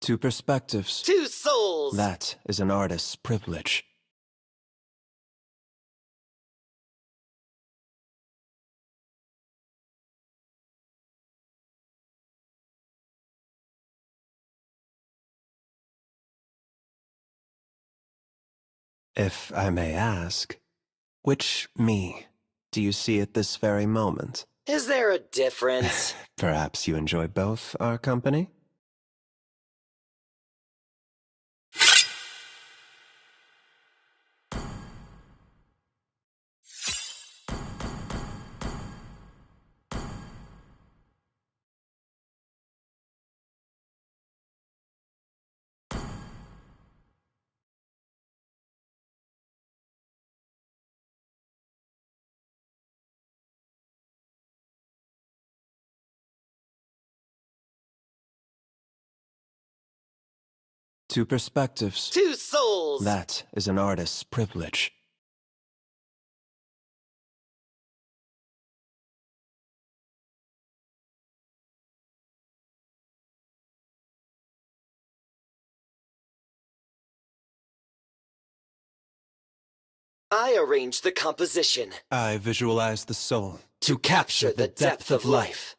Two perspectives. Two souls! That is an artist's privilege. If I may ask, which me do you see at this very moment? Is there a difference? Perhaps you enjoy both our company? Two perspectives. Two souls! That is an artist's privilege. I arrange the composition. I visualize the soul To capture the depth of life.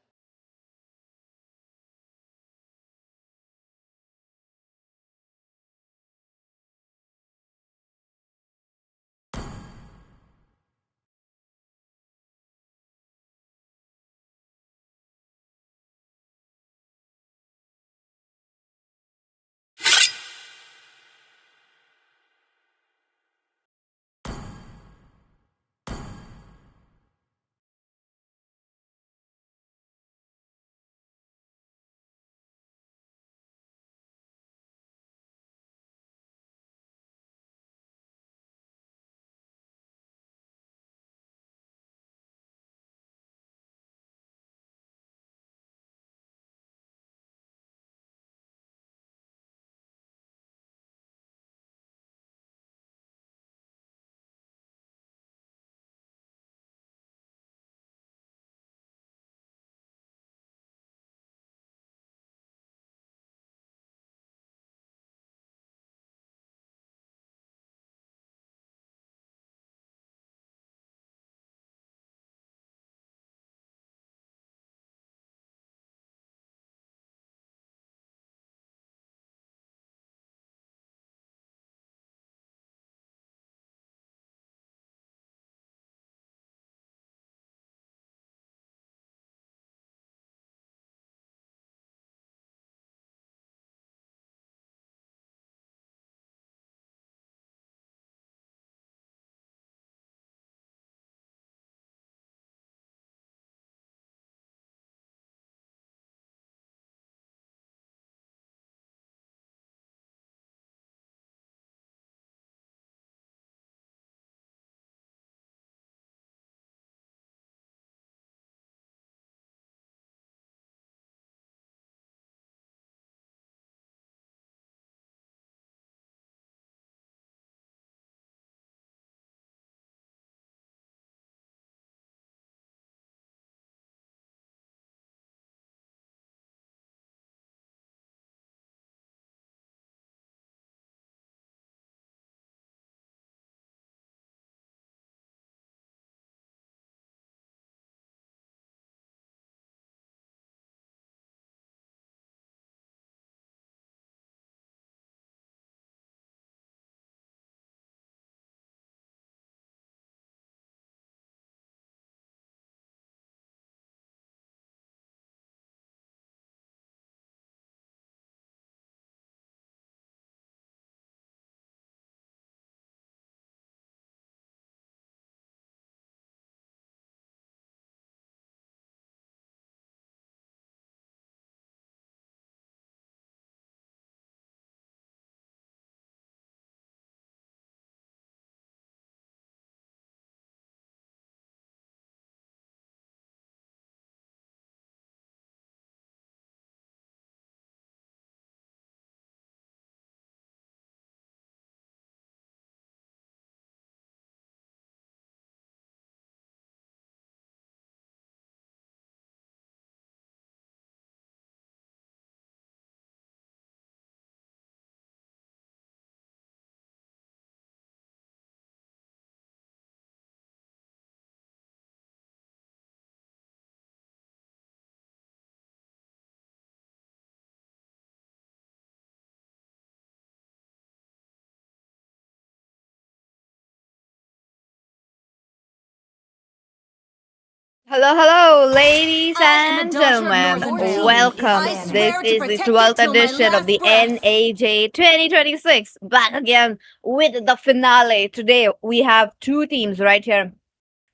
Hello, ladies I am a and daughter of gentlemen. Northern Welcome. I This swear to is the protect it 12th till my edition of last the breath. NAJ 2026. Back again with the finale. Today, we have two teams right here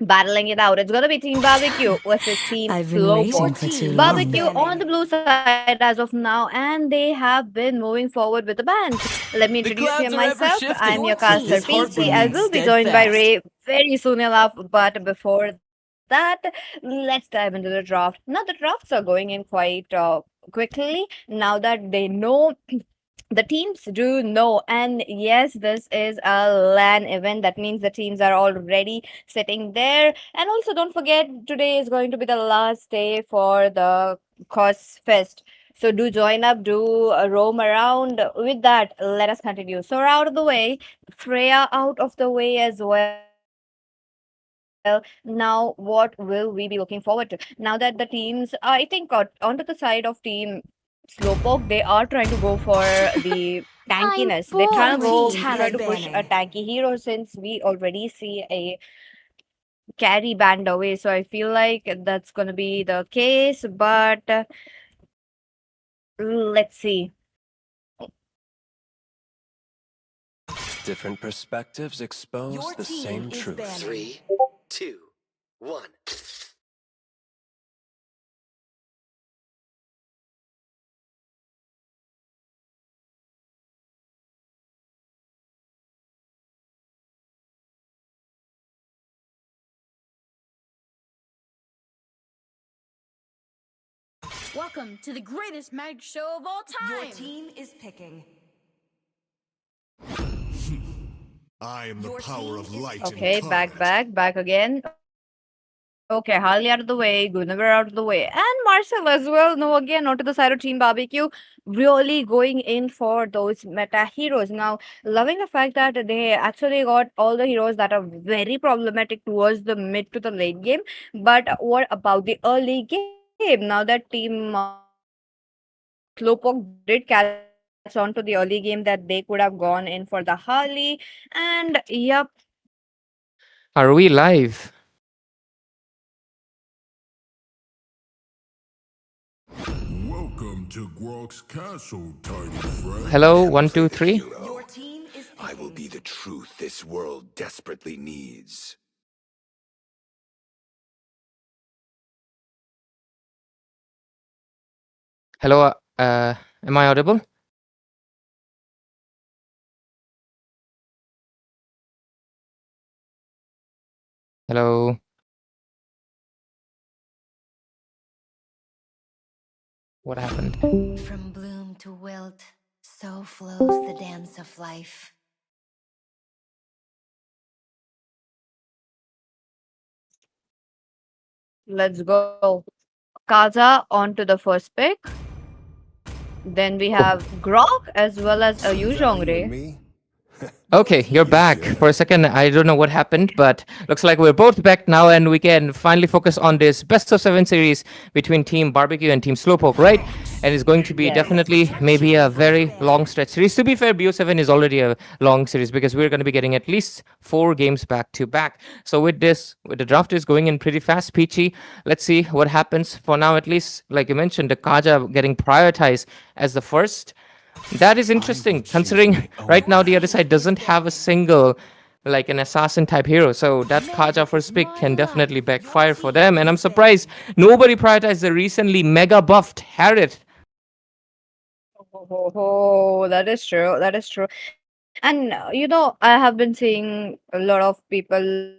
battling it out. It's gonna be Team Barbecue versus Team I've been Slowpoke. waiting for too long. Barbecue on the blue side as of now, and they have been moving forward with the bans. Let me The introduce you clouds are ever myself. I'm shifting. your Your caster team This is heart PC. I remains will banning. be joined by steadfast. Ray very soon enough, but before that, let's dive into the draft. Now, the drafts are going in quite quickly now that they know the teams do know, and yes, this is a LAN event. That means the teams are already sitting there. And also, don't forget, today is going to be the last day for the cos fest, so do join up, do roam around. With that, let us continue. So we're out of the way, Freya out of the way as well. Now, what will we be looking forward to? Now that the teams, I think, onto the side of Team Slowpoke, they are trying to go for the tankiness. They're I'm trying to go bored. try to Team push is a banning. tanky hero, since we already see a carry band away. So I feel like that's gonna be the case. But let's see. Different perspectives expose Your the team same is truth. banning. 3, 2, 1. Welcome to the greatest magic show of all time. Your team is picking. I am the power of light Okay, incarnate. back again. Okay, Harley out of the way, Guinevere out of the way, and Marcel as well. No, again, onto the side of Team Barbecue, really going in for those meta heroes. Now, loving the fact that they actually got all the heroes that are very problematic towards the mid to the late game. But what about the early game? Now that Team Slowpoke did catch on to the early game, that they could have gone in for the Harley, and yep. Are we live? Welcome to Grok's castle, tiny friend. Hello, Never one, play two, the three. hero. Your team is picking. I will be the truth this world desperately needs. Hello, am I audible? Hello. What happened? From bloom to wilt, so flows the dance of life. Let's go. Kaza onto the first pick. Then we Oh, have Grok as well as a See value in Yuzhongre. me? okay, you're You back. should. For a second, I don't know what happened, but looks like we're both back now, and we can finally focus on this best of seven series between Team Barbecue and Team Slowpoke, right? And it's going to be Yes. definitely maybe a very long stretch series. To be fair, BO7 is already a long series because we're going to be getting at least 4 games back to back. So with this, with the draft is going in pretty fast, Peachy. Let's see what happens for now. At least, like you mentioned, the Kaja getting prioritized as the first. That is I will interesting, choose considering my own right now the other path. side doesn't have a single, like an assassin type hero. So that Kaja first pick can definitely backfire for them. And I'm surprised nobody prioritized the recently mega buffed Harriet. Oh, that is true. That is true. And I have been seeing a lot of people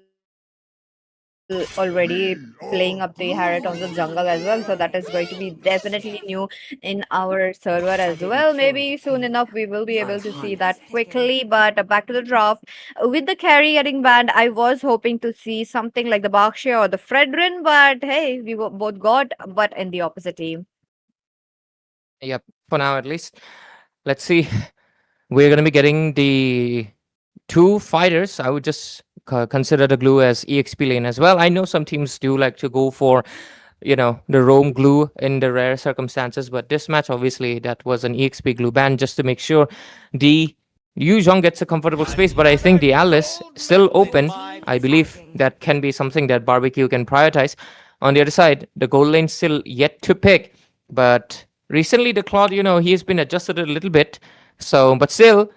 already playing up the Harriet on the jungle as well. So that is going to be definitely new in our server as well. Maybe soon enough we will be able to see that quickly. But back to the draft. With the carry getting banned, I was hoping to see something like the Berkshire or the Fredrin, but hey, we both got but in the opposite team. Yep, for now at least. Let's see. We're going to be getting the two fighters. I would just consider the glue as EXP lane as well. I know some teams do like to go for, the roam glue in the rare circumstances, but this match, obviously, that was an EXP glue ban just to make sure the Yu Zhong gets a comfortable space. But I think the Alice still open. I believe that can be something that Barbecue can prioritize. On the other side, the gold lane still yet to pick. But recently, the Claude, he's been adjusted a little bit. So, but still,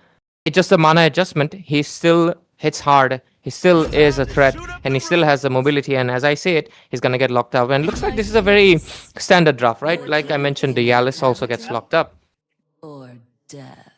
it's just a mana adjustment. He still hits hard. He still is a threat, and he still has the mobility. And as I say it, he's gonna get locked up. And looks like this is a very standard draft, right? Like I mentioned, the Yalis also gets locked up. Or death.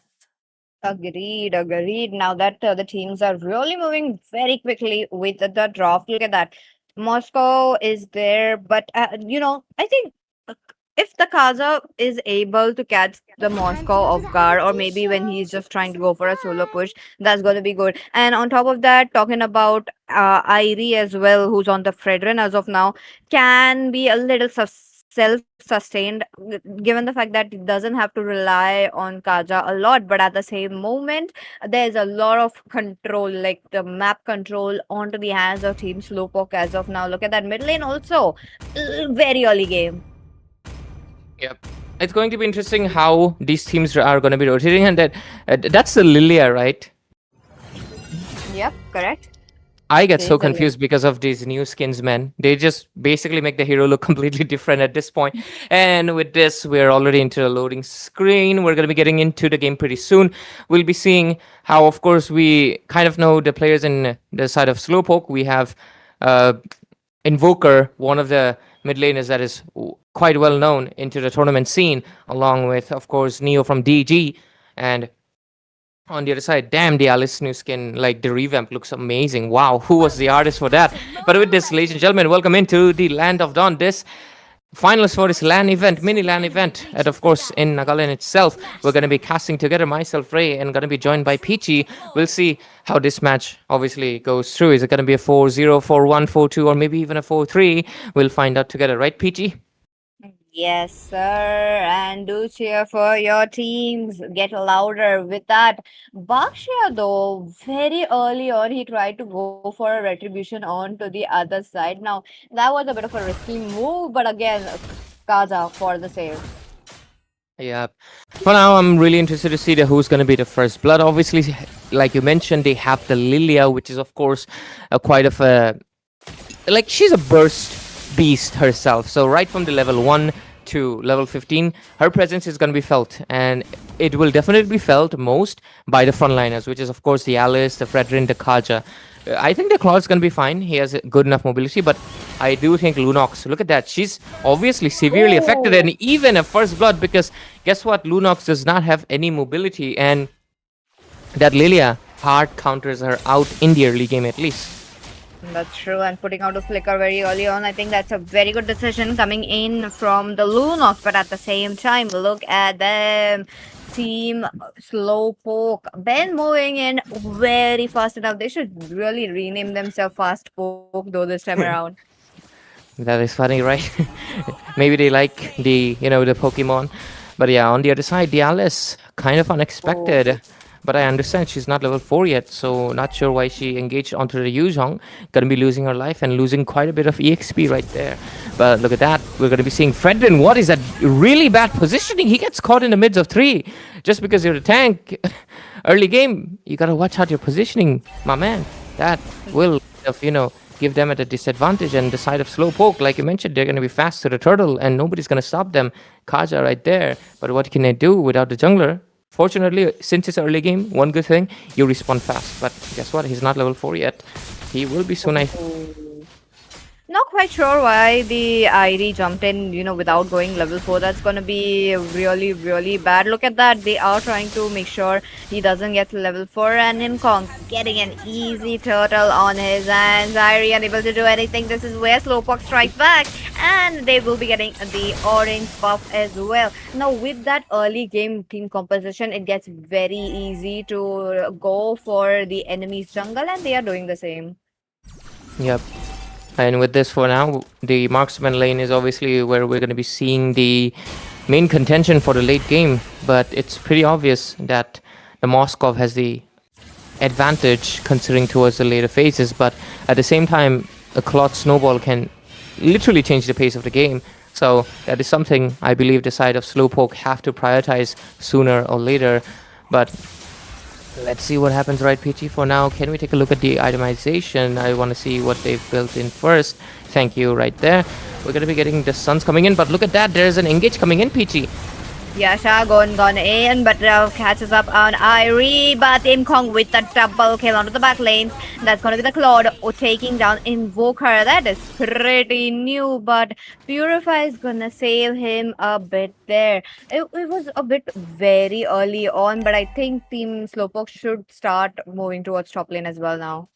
Agreed, agreed. Now that the teams are really moving very quickly with the draft. Look at that. Moscow is there, but I think uh, if the Kaza is able to catch the Moscow off guard, or maybe when he's just trying to go for a solo push, that's going to be good. And on top of that, talking about Irie as well, who's on the Fredrin as of now, can be a little self-sustained, given the fact that it doesn't have to rely on Kaja a lot, but at the same moment, there's a lot of control, like the map control onto the hands of Team Slowpoke as of now. Look at that mid lane also, very early game. Yep. It's going to be interesting how these teams are going to be rotating, and that's the Lilia, right? Yep, correct. I get so There's a Lilia. confused because of these new skins, man. They just basically make the hero look completely different at this point. And with this, we're already into the loading screen. We're going to be getting into the game pretty soon. We'll be seeing how, of course, we kind of know the players in the side of Slowpoke. We have Invoker, one of the mid laners that is quite well known into the tournament scene, along with, of course, Neo from DG. And on the other side, damn, the Alice new skin, like the revamp looks amazing. Wow, who was the artist for that? But with this, ladies and gentlemen, welcome into the Land of Dawn. This finals for this LAN event, mini LAN event, and of course in Nagaland itself. We're going to be casting together myself, Ray, and going to be joined by Peachy. We'll see how this match obviously goes through. Is it going to be a 4-0, 4-1, 4-2, or maybe even a 4-3? We'll find out together, right, Peachy? Yes, sir. And do cheer for your teams. Get louder with that. Bakshia, though, very early on, he tried to go for a retribution on to the other side. Now, that was a bit of a risky move, but again, Kaza for the save. Yeah. For now, I'm really interested to see who's going to be the first blood. Obviously, like you mentioned, they have the Lilia, which is, of course, quite of a... Like, she's a burst beast herself. So right from the level 1 to level 15, her presence is going to be felt, and it will definitely be felt most by the frontliners, which is of course the Alice, the Fredrin, the Kaja. I think the Claw's going to be fine. He has good enough mobility, but I do think Lunox, look at that, she's obviously severely affected, and even a first blood, because guess what, Lunox does not have any mobility, and that Lilia hard counters her out in the early game at least. That's true, and putting out a flicker very early on, I think that's a very good decision coming in from the Lunox. But at the same time, look at them, Team Slowpoke. Ben moving in very fast enough. They should really rename themselves Fast Poke though this time around. That is funny, right? Maybe they like the the Pokemon, but yeah. On the other side, the Alice kind of unexpected. But I understand she's not level 4 yet, so not sure why she engaged onto the Yuzhong. Gonna be losing her life and losing quite a bit of EXP right there. But look at that, we're gonna be seeing Fredrin. What is that really bad positioning? He gets caught in the mids of 3 just because you're a tank. Early game, you gotta watch out your positioning, my man. That will, give them at a disadvantage. And the side of Slowpoke, like you mentioned, they're gonna be fast to the turtle and nobody's gonna stop them. Kaja right there. But what can they do without the jungler? Fortunately, since it's early game, one good thing, you respawn fast. But guess what? He's not level 4 yet. He will be soon, I think. Not quite sure why the Irie jumped in, without going level 4. That's going to be really, really bad. Look at that. They are trying to make sure he doesn't get to level 4. And Nimkong getting an easy turtle on his hands. Irie unable to do anything. This is where Slowpoke strikes back. And they will be getting the orange buff as well. Now, with that early game team composition, it gets very easy to go for the enemy's jungle. And they are doing the same. Yep. And with this for now, the marksman lane is obviously where we're going to be seeing the main contention for the late game. But it's pretty obvious that the Moskov has the advantage considering towards the later phases. But at the same time, a Cloth Snowball can literally change the pace of the game. So that is something I believe the side of Slowpoke have to prioritize sooner or later. But let's see what happens, right, Peachy? For now, can we take a look at the itemization? I want to see what they've built in first. Thank you, right there. We're going to be getting the Suns coming in, but look at that. There's an engage coming in, Peachy. Yasha gone in, but catches up on Irie. But Im Kong with the double kill onto the back lanes. That's gonna be the Claude taking down Invoker. That is pretty new, but Purify is gonna save him a bit there. It was a bit very early on, but I think Team Slowpoke should start moving towards top lane as well now.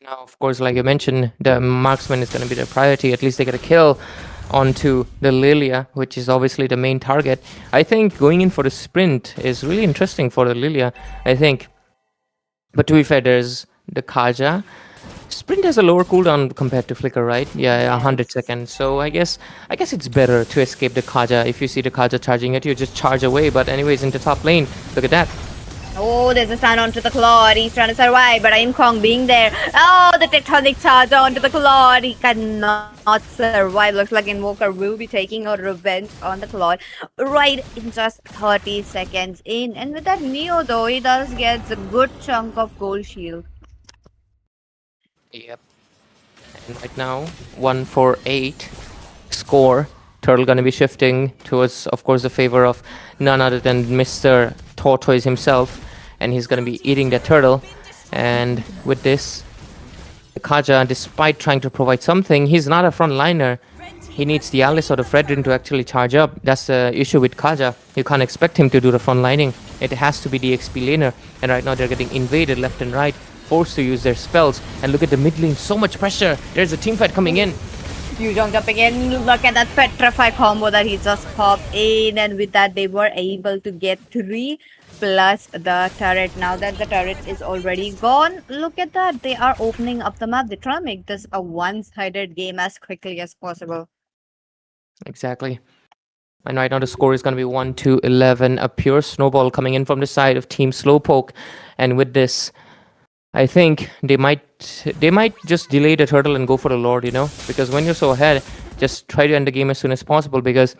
Now, of course, like you mentioned, the marksman is going to be the priority. At least they get a kill onto the Lilia, which is obviously the main target. I think going in for the sprint is really interesting for the Lilia, I think. But to be fair, there's the Kaja. Sprint has a lower cooldown compared to Flicker, right? Yeah, 100 seconds. So I guess it's better to escape the Kaja. If you see the Kaja charging at you, just charge away. But anyways, into top lane, look at that. Oh, there's a stun onto the Claude. He's trying to survive, but Im Kong being there. Oh, the tectonic charge onto the Claude. He cannot survive. Looks like Invoker will be taking a revenge on the Claude right in just 30 seconds in. And with that Neo, though, he does get a good chunk of gold shield. Yep. And right now, 148 score. Turtle gonna be shifting towards, of course, the favor of none other than Mr. Tortoise himself. And he's gonna be eating the turtle. And with this, the Kaja, despite trying to provide something, he's not a frontliner. He needs the Alice or the Fredrin to actually charge up. That's the issue with Kaja. You can't expect him to do the frontlining. It has to be the XP laner. And right now they're getting invaded left and right, forced to use their spells. And look at the mid lane, so much pressure. There's a team fight coming in. Yuzhong jumping in. Look at that Petrify combo that he just popped in. And with that, they were able to get 3 plus the turret. Now that the turret is already gone, look at that. They are opening up the map. They're trying to make this a one-sided game as quickly as possible. Exactly. And right now the score is going to be 1-11. A pure snowball coming in from the side of Team Slowpoke. And with this, I think they might just delay the turtle and go for the Lord, you know? Because when you're so ahead, just try to end the game as soon as possible, because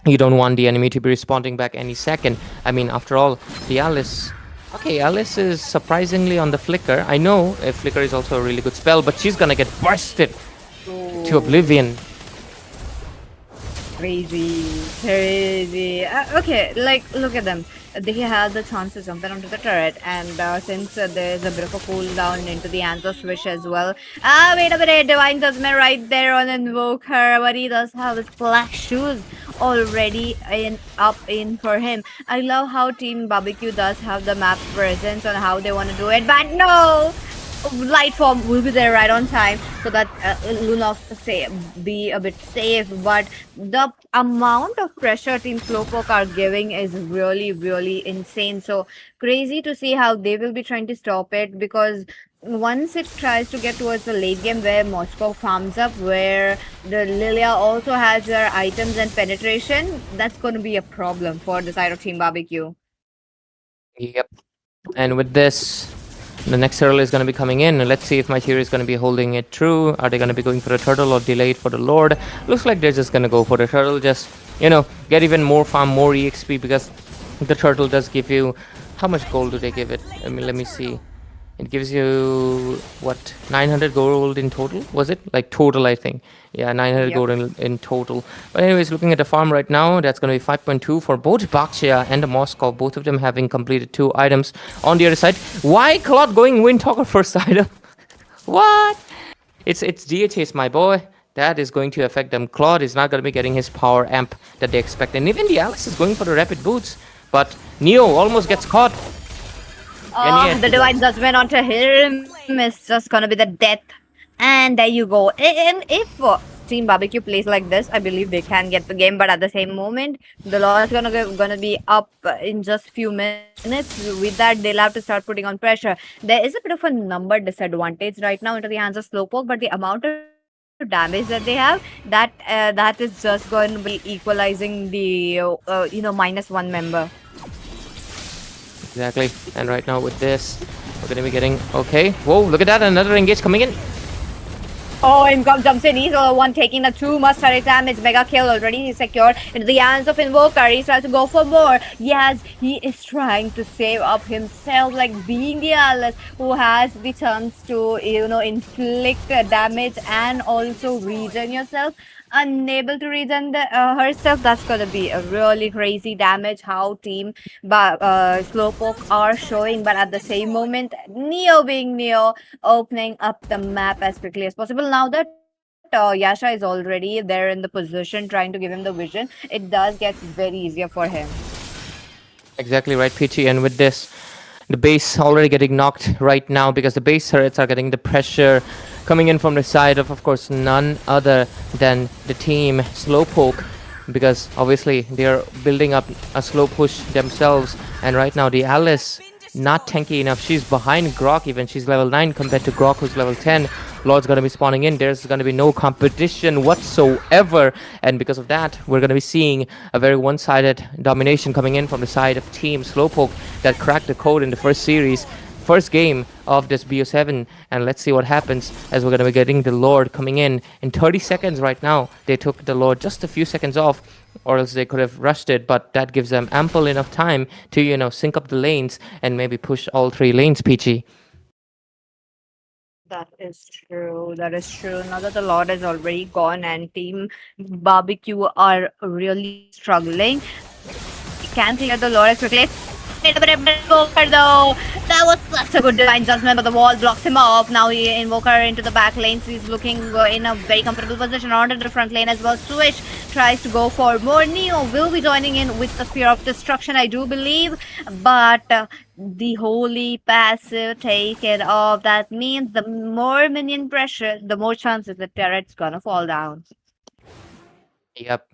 you don't want the enemy to be responding back any second. I mean, after all, the Alice... Okay, Alice is surprisingly on the Flicker. I know Flicker is also a really good spell, but she's gonna get bursted to oblivion. Crazy. Okay, like, look at them. They had the chance to jump in onto the turret, and since there's a bit of a cooldown into the Anzo Swish as well. Wait a minute, Divine Judgment right there on Invoker, but he does have his black shoes already up in for him. I love how Team Barbecue does have the map presence on how they want to do it, but no! Light form will be there right on time, so that Lunox be a bit safe. But the amount of pressure Team Slowpoke are giving is really insane. So crazy to see how they will be trying to stop it, because once it tries to get towards the late game where Moscow farms up, where the Lilia also has her items and penetration, that's going to be a problem for the side of Team Barbecue. Yep. And with this, the next turtle is going to be coming in. Let's see if my theory is going to be holding it true. Are they going to be going for the turtle or delay it for the Lord? Looks like they're just going to go for the turtle. Just, you know, get even more farm, more EXP, because the turtle does give you... How much gold do they give it? I mean, let me see. It gives you, what, 900 gold in total? Was it? Like total, I think. Yeah, 900 gold in total. But anyways, looking at the farm right now, that's going to be 5.2 for both Baksha and the Moscow. Both of them having completed 2 items. On the other side, why Claude going Windtalker first item? What? It's DHS, my boy. That is going to affect them. Claude is not going to be getting his power amp that they expect. And even the Alice is going for the rapid boots. But Neo almost gets caught. Oh, the Divine Judgment onto him is just gonna be the death. And there you go. And if Team Barbecue plays like this, I believe they can get the game. But at the same moment, the law is gonna be up in just few minutes. With that, they'll have to start putting on pressure. There is a bit of a number disadvantage right now into the hands of Slowpoke, but the amount of damage that they have, that is just going to be equalizing the -1 member. Exactly. And right now with this, we're going to be getting... Okay. Whoa, look at that. Another engage coming in. Oh, Incom jumps in. He's the one taking the 2 must turret damage. Mega kill already secured into the hands of Invoker. He's trying to go for more. Yes, he is trying to save up himself, like being the Alice who has the chance to, inflict damage and also regen yourself. Unable to regen herself, that's gonna be a really crazy damage how team Slowpoke are showing. But at the same moment, Neo being Neo, opening up the map as quickly as possible. Now that Yasha is already there in the position trying to give him the vision, it does get very easier for him. Exactly right, Peachy. And with this, the base already getting knocked right now because the base turrets are getting the pressure coming in from the side of course, none other than the team Slowpoke, because obviously they are building up a slow push themselves. And right now, the Alice not tanky enough. She's behind Grok even. She's level 9 compared to Grok, who's level 10. Lord's going to be spawning in. There's going to be no competition whatsoever. And because of that, we're going to be seeing a very one-sided domination coming in from the side of Team Slowpoke that cracked the code in the first series. First game of this BO7, and let's see what happens as we're going to be getting the Lord coming in 30 seconds right now. They took the Lord just a few seconds off, or else they could have rushed it, but that gives them ample enough time to, sync up the lanes and maybe push all 3 lanes, Peachy. That is true. That is true. Now that the Lord is already gone and Team Barbecue are really struggling, can clear the Lord as quickly. Invoker though, that was such a good divine judgment, but the wall blocks him off. Now he Invoker into the back lanes. He's looking in a very comfortable position onto the front lane as well. Switch tries to go for more. Neo will be joining in with the Spear of Destruction, I do believe, but the holy passive taken off. That means the more minion pressure, the more chances the turret's gonna fall down. Yep.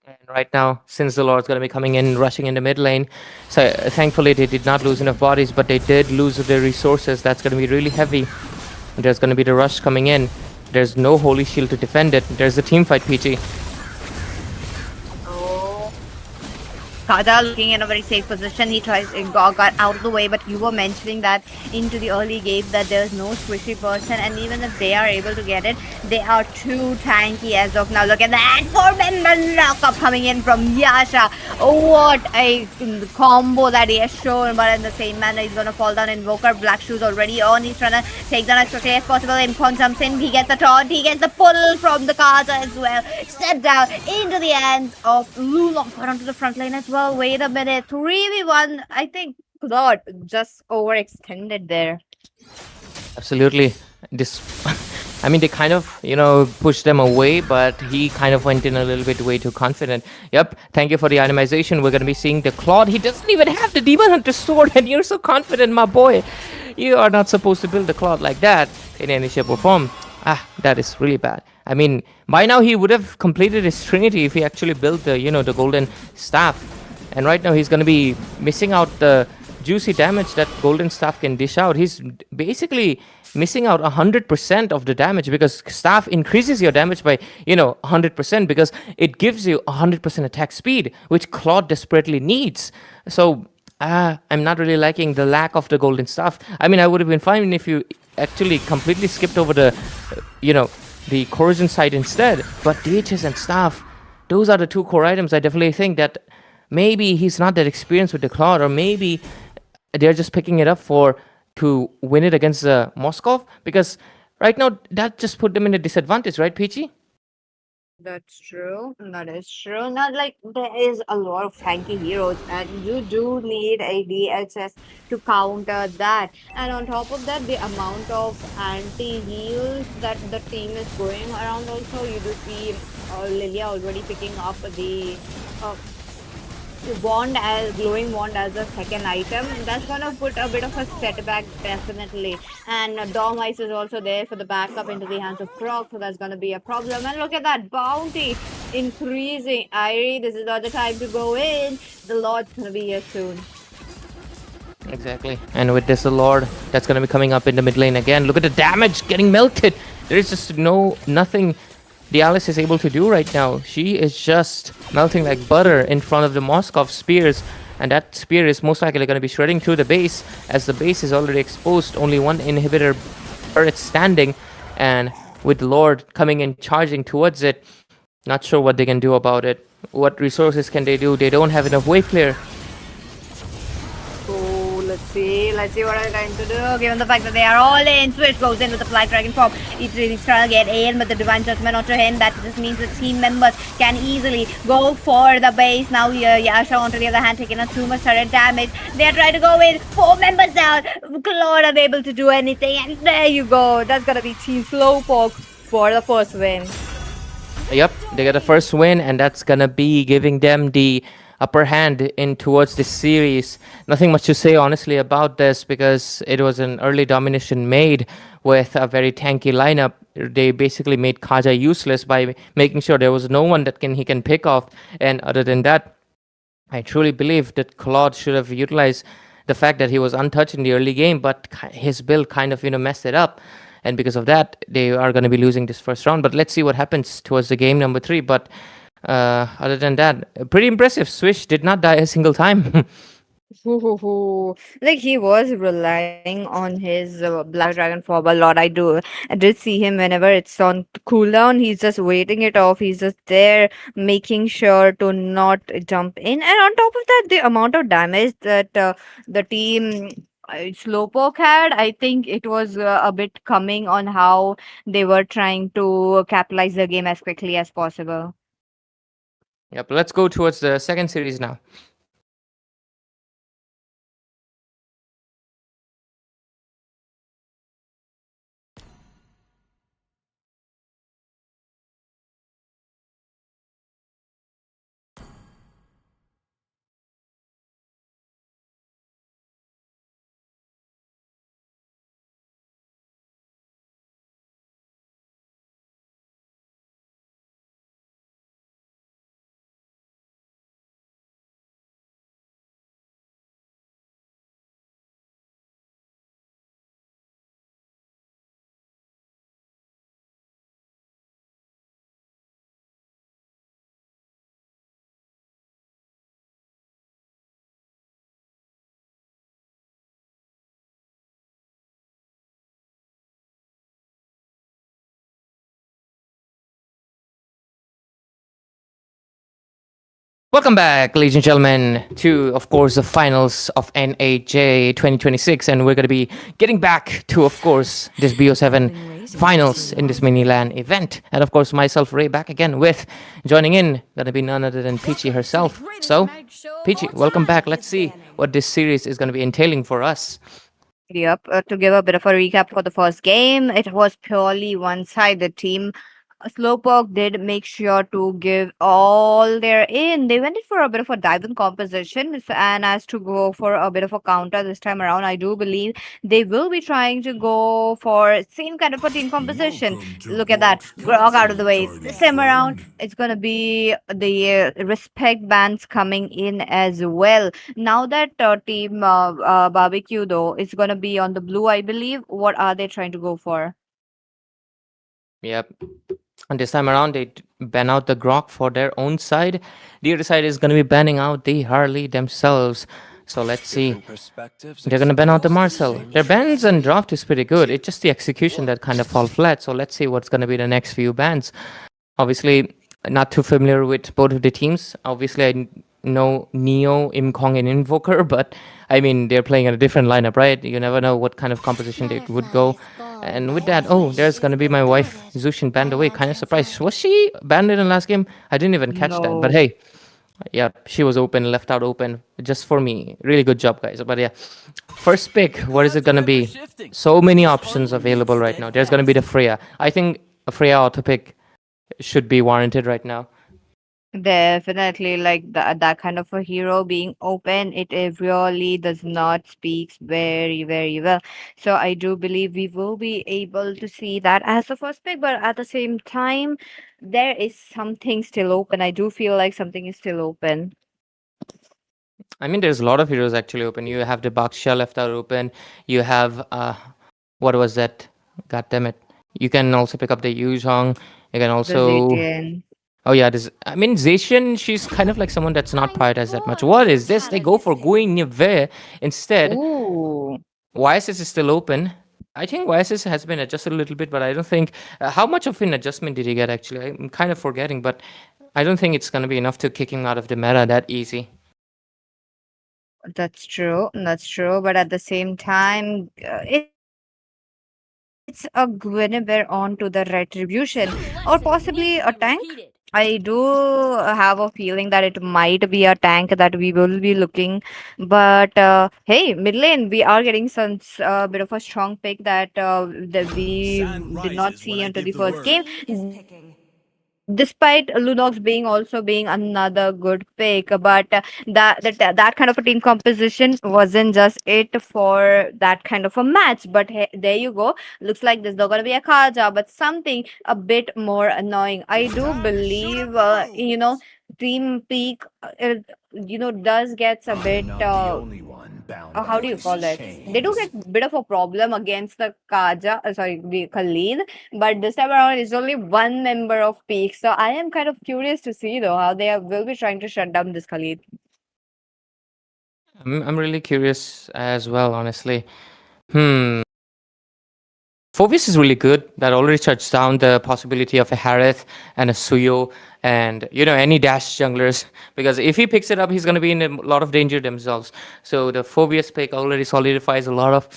And right now, since the Lord's going to be coming in, rushing in the mid lane, so thankfully they did not lose enough bodies, but they did lose their resources. That's going to be really heavy. There's going to be the rush coming in. There's no Holy Shield to defend it. There's a team fight, Peachy. Kaja looking in a very safe position. He got out of the way, but you were mentioning that into the early game that there's no squishy person, and even if they are able to get it, they are too tanky as of now. Look at that 4-member lockup coming in from Yasha. What a combo that he has shown, but in the same manner, he's gonna fall down. Invoker, Black Shoes already on. He's trying to take down as quickly as possible. Incon jumps in. He gets the taunt. He gets the pull from the Kaja as well. Step down into the hands of Lulong. Got onto the front lane as well. Wait a minute. 3v1. I think God just overextended there. Absolutely. This, I mean, they kind of, pushed them away, but he kind of went in a little bit way too confident. Yep. Thank you for the itemization. We're going to be seeing the Claude. He doesn't even have the Demon Hunter sword, and you're so confident, my boy. You are not supposed to build the Claude like that in any shape or form. That is really bad. I mean, by now he would have completed his Trinity if he actually built the, the golden staff. And right now he's going to be missing out the juicy damage that golden staff can dish out. He's basically missing out 100% of the damage, because staff increases your damage by 100%, because it gives you 100% attack speed, which Claude desperately needs. So I'm not really liking the lack of the golden staff. I mean, I would have been fine if you actually completely skipped over the the corrosion side instead, but DHS and staff, those are the 2 core items. I definitely think that maybe he's not that experienced with the Claude, or maybe they're just picking it up to win it against Moskov, because right now that just put them in a disadvantage, right, Peachy? That's true. That is true. Not like there is a lot of tanky heroes, and you do need a DHS to counter that. And on top of that, the amount of anti-heals that the team is going around also, you do see Lilia already picking up the glowing wand as a second item. That's gonna put a bit of a setback, definitely. And Dom Ice is also there for the backup into the hands of Croc, so that's gonna be a problem. And look at that bounty increasing. Irie, this is not the time to go in. The Lord's gonna be here soon. Exactly. And with this, the Lord that's gonna be coming up in the mid lane again. Look at the damage getting melted. There is just nothing the Alice is able to do right now. She is just melting like butter in front of the Moskov spears, and that spear is most likely going to be shredding through the base, as the base is already exposed. Only one inhibitor turret standing, and with Lord coming in charging towards it. Not sure what they can do about it. What resources can they do? They don't have enough wave clear. So let's see what are they going to do. Given the fact that they are all in, Switch goes in with the Flight Dragon form. He's really trying to get in, but the Divine Judgment onto him. That just means the team members can easily go for the base. Now Yasha onto the other hand taking on too much turret damage. They are trying to go in. 4 members down. Claude unable to do anything, and there you go. That's gonna be Team Slowpoke for the first win. Yep, they get the first win, and that's gonna be giving them the upper hand in towards this series. Nothing much to say honestly about this because it was an early domination made with a very tanky lineup. They basically made Kaja useless by making sure there was no one that he can pick off. And other than that, I truly believe that Claude should have utilized the fact that he was untouched in the early game, but his build kind of messed it up. And because of that, they are going to be losing this first round. But let's see what happens towards the game number 3. But other than that, pretty impressive. Swish did not die a single time. Like he was relying on his Black Dragon form a lot. I did see him whenever it's on cooldown. He's just waiting it off. He's just there making sure to not jump in. And on top of that, the amount of damage that the team Slowpoke had, I think it was a bit coming on how they were trying to capitalize the game as quickly as possible. Yep, let's go towards the second series now. Welcome back, ladies and gentlemen, to, of course, the finals of NAJ 2026. And we're going to be getting back to, of course, this BO7 finals in this mini LAN event. And, of course, myself, Ray, back again with joining in, going to be none other than Peachy herself. So, Peachy, welcome back. Let's see what this series is going to be entailing for us. Yep, to give a bit of a recap for the first game, it was purely one-sided team. Slowpoke did make sure to give all their in. They went in for a bit of a dive-in composition, and as to go for a bit of a counter this time around, I do believe they will be trying to go for same kind of a team composition. Look at that, Grog out of the way. This time around, it's gonna be the respect bands coming in as well. Now that team barbecue though is gonna be on the blue, I believe. What are they trying to go for? Yep. And this time around, they ban out the Grok for their own side. The other side is going to be banning out the Harley themselves. So let's see. They're going to ban out the Marcel. Their bans and draft is pretty good. It's just the execution that kind of fall flat. So let's see what's going to be the next few bans. Obviously, not too familiar with both of the teams. Obviously, I know Neo, Imkong, and Invoker, but I mean, they're playing in a different lineup, right? You never know what kind of composition they would go. And with that, oh, there's gonna be my wife, Zushin, banned away. Kind of surprised. Was she banned in the last game? I didn't even catch that. But hey, yeah, she was open, left out open, just for me. Really good job, guys. But yeah, first pick, what is it gonna be? So many options available right now. There's gonna be the Freya. I think a Freya auto pick should be warranted right now. Definitely, like that kind of a hero being open, it really does not speaks very, very well. So I do believe we will be able to see that as the first pick, but at the same time, there is something still open. I do feel like something is still open. I mean, there's a lot of heroes actually open. You have the Baksha left out open. You have, what was that? God damn it. You can also pick up the Yuzhong. You can also... Oh yeah, I mean, Zacian, she's kind of like someone that's not prioritized that much. What is this? They go for Guinevere instead. Ooh. Why is this still open? I think Oasis has been adjusted a little bit, but I don't think how much of an adjustment did he get actually? I'm kind of forgetting, but I don't think it's going to be enough to kick him out of the meta that easy. That's true. That's true. But at the same time, it's a Guinevere onto the retribution, or possibly a tank. I do have a feeling that it might be a tank that we will be looking, but hey, mid lane, we are getting some bit of a strong pick that we did not see until the first game. Despite Lunox being also being another good pick, but that kind of a team composition wasn't just it for that kind of a match. But hey, there you go. Looks like there's not gonna be a Kaja, but something a bit more annoying. I do believe, Team Peak, does gets a bit. How do you call it? They do get bit of a problem against the the Khalid, but this time around it's only one member of Peak. So I am kind of curious to see though how will be trying to shut down this Khalid. I'm really curious as well, honestly. Phoebus is really good. That already shuts down the possibility of a Harith and a Suyo and any dash junglers, because if he picks it up, he's going to be in a lot of danger themselves. So the Phoebus pick already solidifies a lot of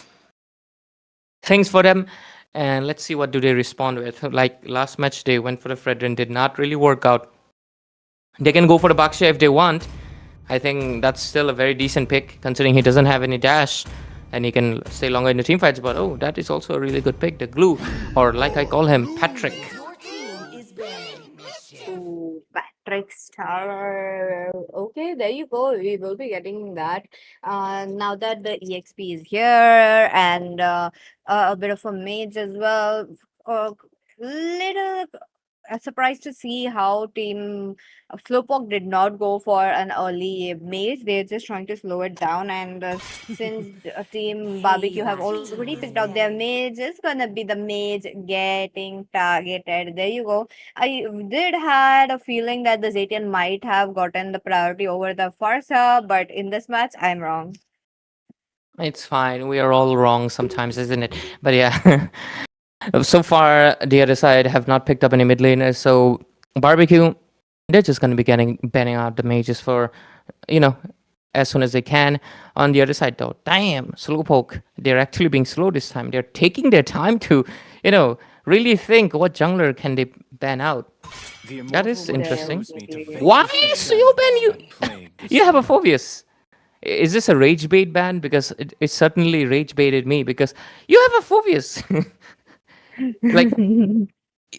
things for them. And let's see what do they respond with. Like last match, they went for the Fredrin, did not really work out. They can go for the Baksha if they want. I think that's still a very decent pick considering he doesn't have any dash and he can stay longer in the team fights. But oh, that is also a really good pick. The glue, or like I call him, Patrick. Ooh, Patrick Star. Okay, there you go. We will be getting that. Now that the EXP is here and a bit of a mage as well. Little surprised to see how team Slowpoke did not go for an early mage. They're just trying to slow it down. And since team Barbecue have already picked out their mage, it's gonna be the mage getting targeted. There you go. I did had a feeling that the Zetian might have gotten the priority over the Farsa, but in this match, I'm wrong. It's fine. We are all wrong sometimes, isn't it? But yeah. So far, the other side have not picked up any mid laners. So Barbecue, they're just going to be banning out the mages for, as soon as they can. On the other side, though, damn, Slowpoke, they're actually being slow this time. They're taking their time to, really think what jungler can they ban out. That is interesting. Why so you ban you? You have a Phobius. Is this a rage bait ban? Because it certainly rage baited me because you have a Phobius. Like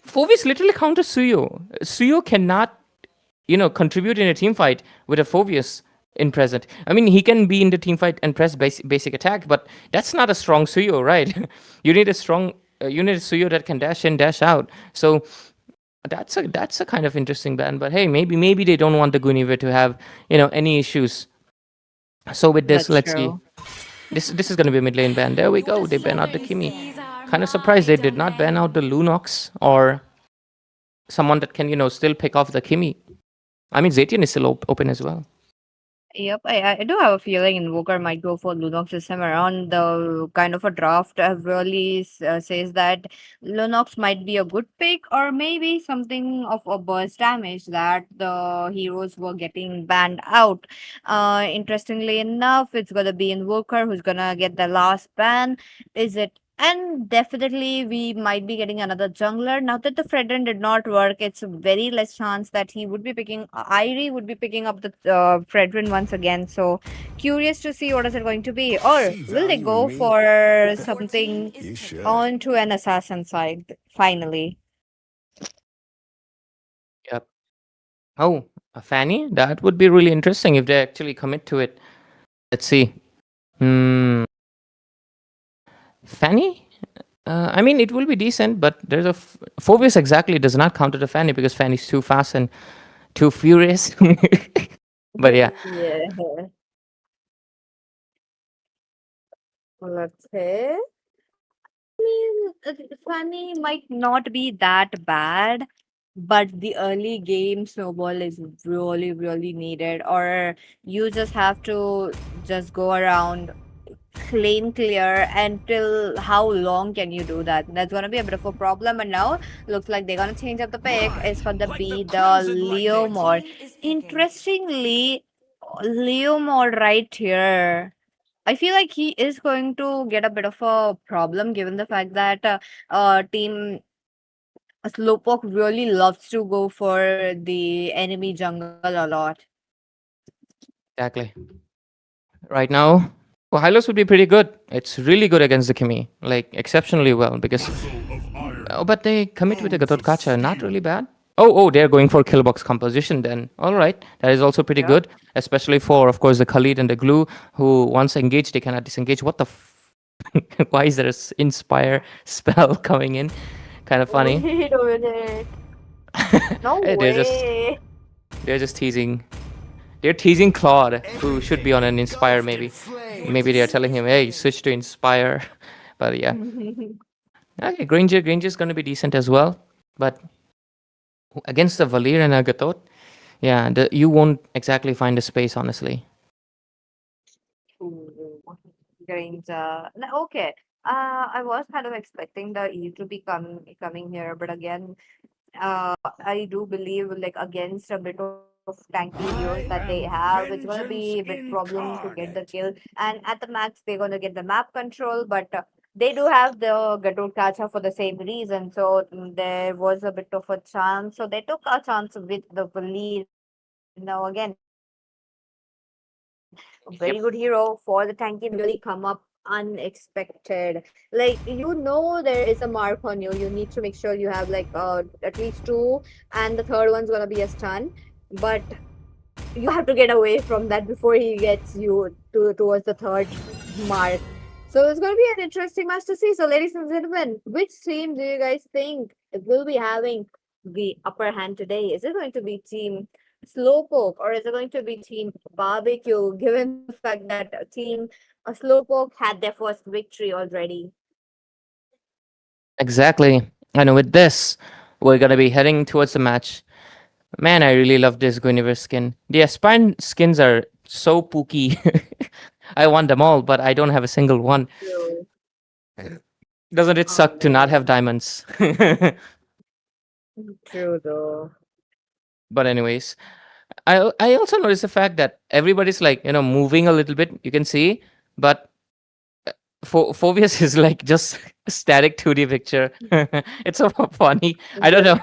Phobius literally counters Suyo. Suyo cannot, contribute in a team fight with a Phobius in present. I mean, he can be in the team fight and press basic attack, but that's not a strong Suyo, right? You need a strong, you need a Suyo that can dash in, dash out. So that's a kind of interesting ban. But hey, maybe they don't want the Guinevere to have any issues. So with this, let's see. This is going to be a mid lane ban. There we go. They ban out the Kimi. Kind of surprised they did not ban out the Lunox or someone that can still pick off the Kimi. I mean, Zetian is still open as well. Yep, I do have a feeling Invoker might go for Lunox this time around. The kind of a draft really says that Lunox might be a good pick, or maybe something of a burst damage that the heroes were getting banned out. Interestingly enough, it's gonna be Invoker who's gonna get the last ban. Is it? And definitely, we might be getting another jungler. Now that the Fredrin did not work, it's a very less chance that he would be picking. Irie would be picking up the Fredrin once again. So, curious to see what is it going to be. Or will they go for something onto an assassin side finally? Yep. Oh, a Fanny? That would be really interesting if they actually commit to it. Let's see. Fanny? I mean, it will be decent, but there's a Phobius exactly does not counter the Fanny because Fanny's too fast and too furious. But yeah. Yeah. Let's say. I mean, Fanny might not be that bad, but the early game snowball is really, really needed. Or you just have to just go around lane clear until how long can you do that? That's gonna be a bit of a problem. And now looks like they're gonna change up the pick. Is for the B, the Leo mod. Interestingly, Leo mod right here. I feel like he is going to get a bit of a problem given the fact that team Slowpoke really loves to go for the enemy jungle a lot. Exactly. Right now, well, Hylos would be pretty good. It's really good against the Kimi, like exceptionally well because. Oh, but they commit with a Gatot Kacha, not really bad. Oh, they're going for kill box composition then. All right, that is also pretty Yeah. good, especially for, of course, the Khalid and the Glue, who once engaged, they cannot disengage. What the why is there a inspire spell coming in? Kind of funny. Wait a minute. No They're way. just teasing. They're teasing Claude, who should be on an inspire maybe. Maybe they are telling him, hey, switch to inspire. But yeah. Okay, Granger's going to be decent as well. But against the Valir and a Gatot, yeah, you won't exactly find the space, honestly. Ooh, okay. I was kind of expecting the E to be coming here, but again, I do believe like against a bit of tanky heroes that they have, it's gonna be a bit problem to get the kill. And at the max, they're gonna get the map control, but they do have the Gatot Kacha for the same reason. So there was a bit of a chance. So they took a chance with the lead. Now again, a very Yep. good hero for the tanky really come up unexpected. Like there is a mark on you. You need to make sure you have like at least two, and the third one's gonna be a stun. But you have to get away from that before he gets you towards the third mark. So it's going to be an interesting match to see. So, ladies and gentlemen, which team do you guys think will be having the upper hand today? Is it going to be Team Slowpoke or is it going to be Team Barbecue? Given the fact that Team Slowpoke had their first victory already. Exactly. And with this, we're going to be heading towards the match. Man, I really love this Guinevere skin. The Aspire skins are so pooky. I want them all, but I don't have a single one. So, Doesn't it suck to not have diamonds? true though. But anyways, I also noticed the fact that everybody's like, moving a little bit, you can see, but Phobius is like just static 2D picture. It's so funny. I don't know.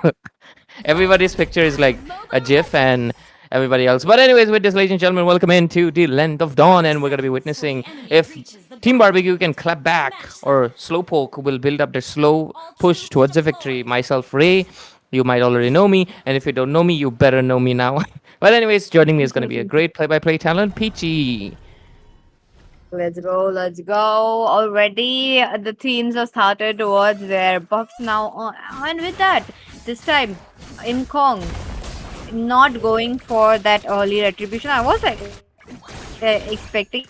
Everybody's picture is like a GIF and everybody else. But anyways, with this, ladies and gentlemen, welcome into the Land of Dawn, and we're gonna be witnessing if Team Barbecue can clap back or Slowpoke will build up their slow push towards the victory. Myself, Ray, you might already know me, and if you don't know me, you better know me now. But anyways, joining me is gonna be a great play-by-play talent, Peachy. Let's go, let's go. Already the teams have started towards their buffs now. And with that, this time in Kong, not going for that early retribution. I was expecting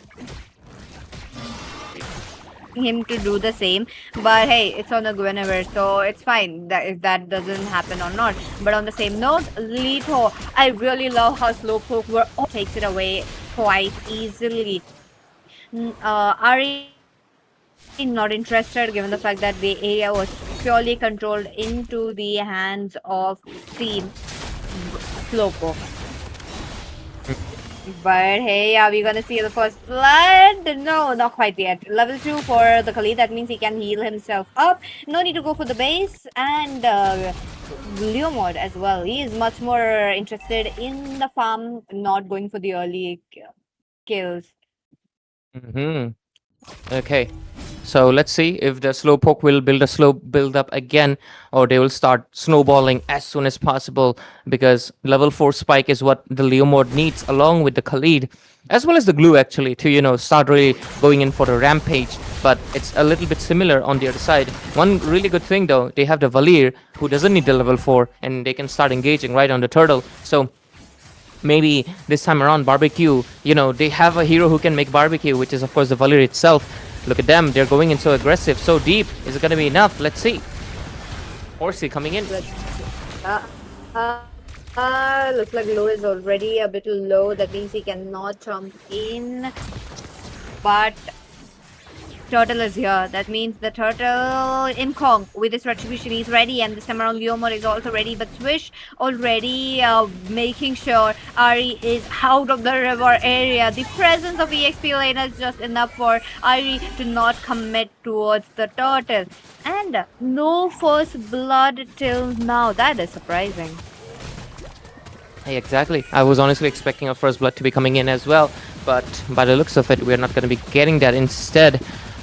him to do the same, but hey, it's on a Guinevere, so it's fine that if that doesn't happen or not. But on the same note, Leto, I really love how Slowpoke takes it away quite easily. Ari not interested given the fact that the area was purely controlled into the hands of Team Slowpoke. But hey, are we gonna see the first blood? No, not quite yet. Level 2 for the Khalid, that means he can heal himself up. No need to go for the base. And Leo mod as well. He is much more interested in the farm, not going for the early kills. Okay, so let's see if the Slowpoke will build a slow build up again, or they will start snowballing as soon as possible, because level 4 spike is what the Leo mod needs, along with the Khalid, as well as the Glue actually, to start really going in for the rampage. But it's a little bit similar on the other side. One really good thing though, they have the Valir, who doesn't need the level 4, and they can start engaging right on the turtle. So maybe this time around, Barbecue, they have a hero who can make barbecue, which is of course the Valir itself. Look at them, they're going in so aggressive, so deep. Is it gonna be enough? Let's see. Horsey coming in. Looks like Low is already a bit low. That means he cannot jump in. But Turtle is here. That means the turtle in Kong with his retribution is ready, and this time around Leomor is also ready. But Swish already making sure Ari is out of the river area. The presence of EXP Lane is just enough for Ari to not commit towards the turtle. And no first blood till now. That is surprising. Hey, exactly. I was honestly expecting a first blood to be coming in as well, but by the looks of it, we're not going to be getting that. Instead,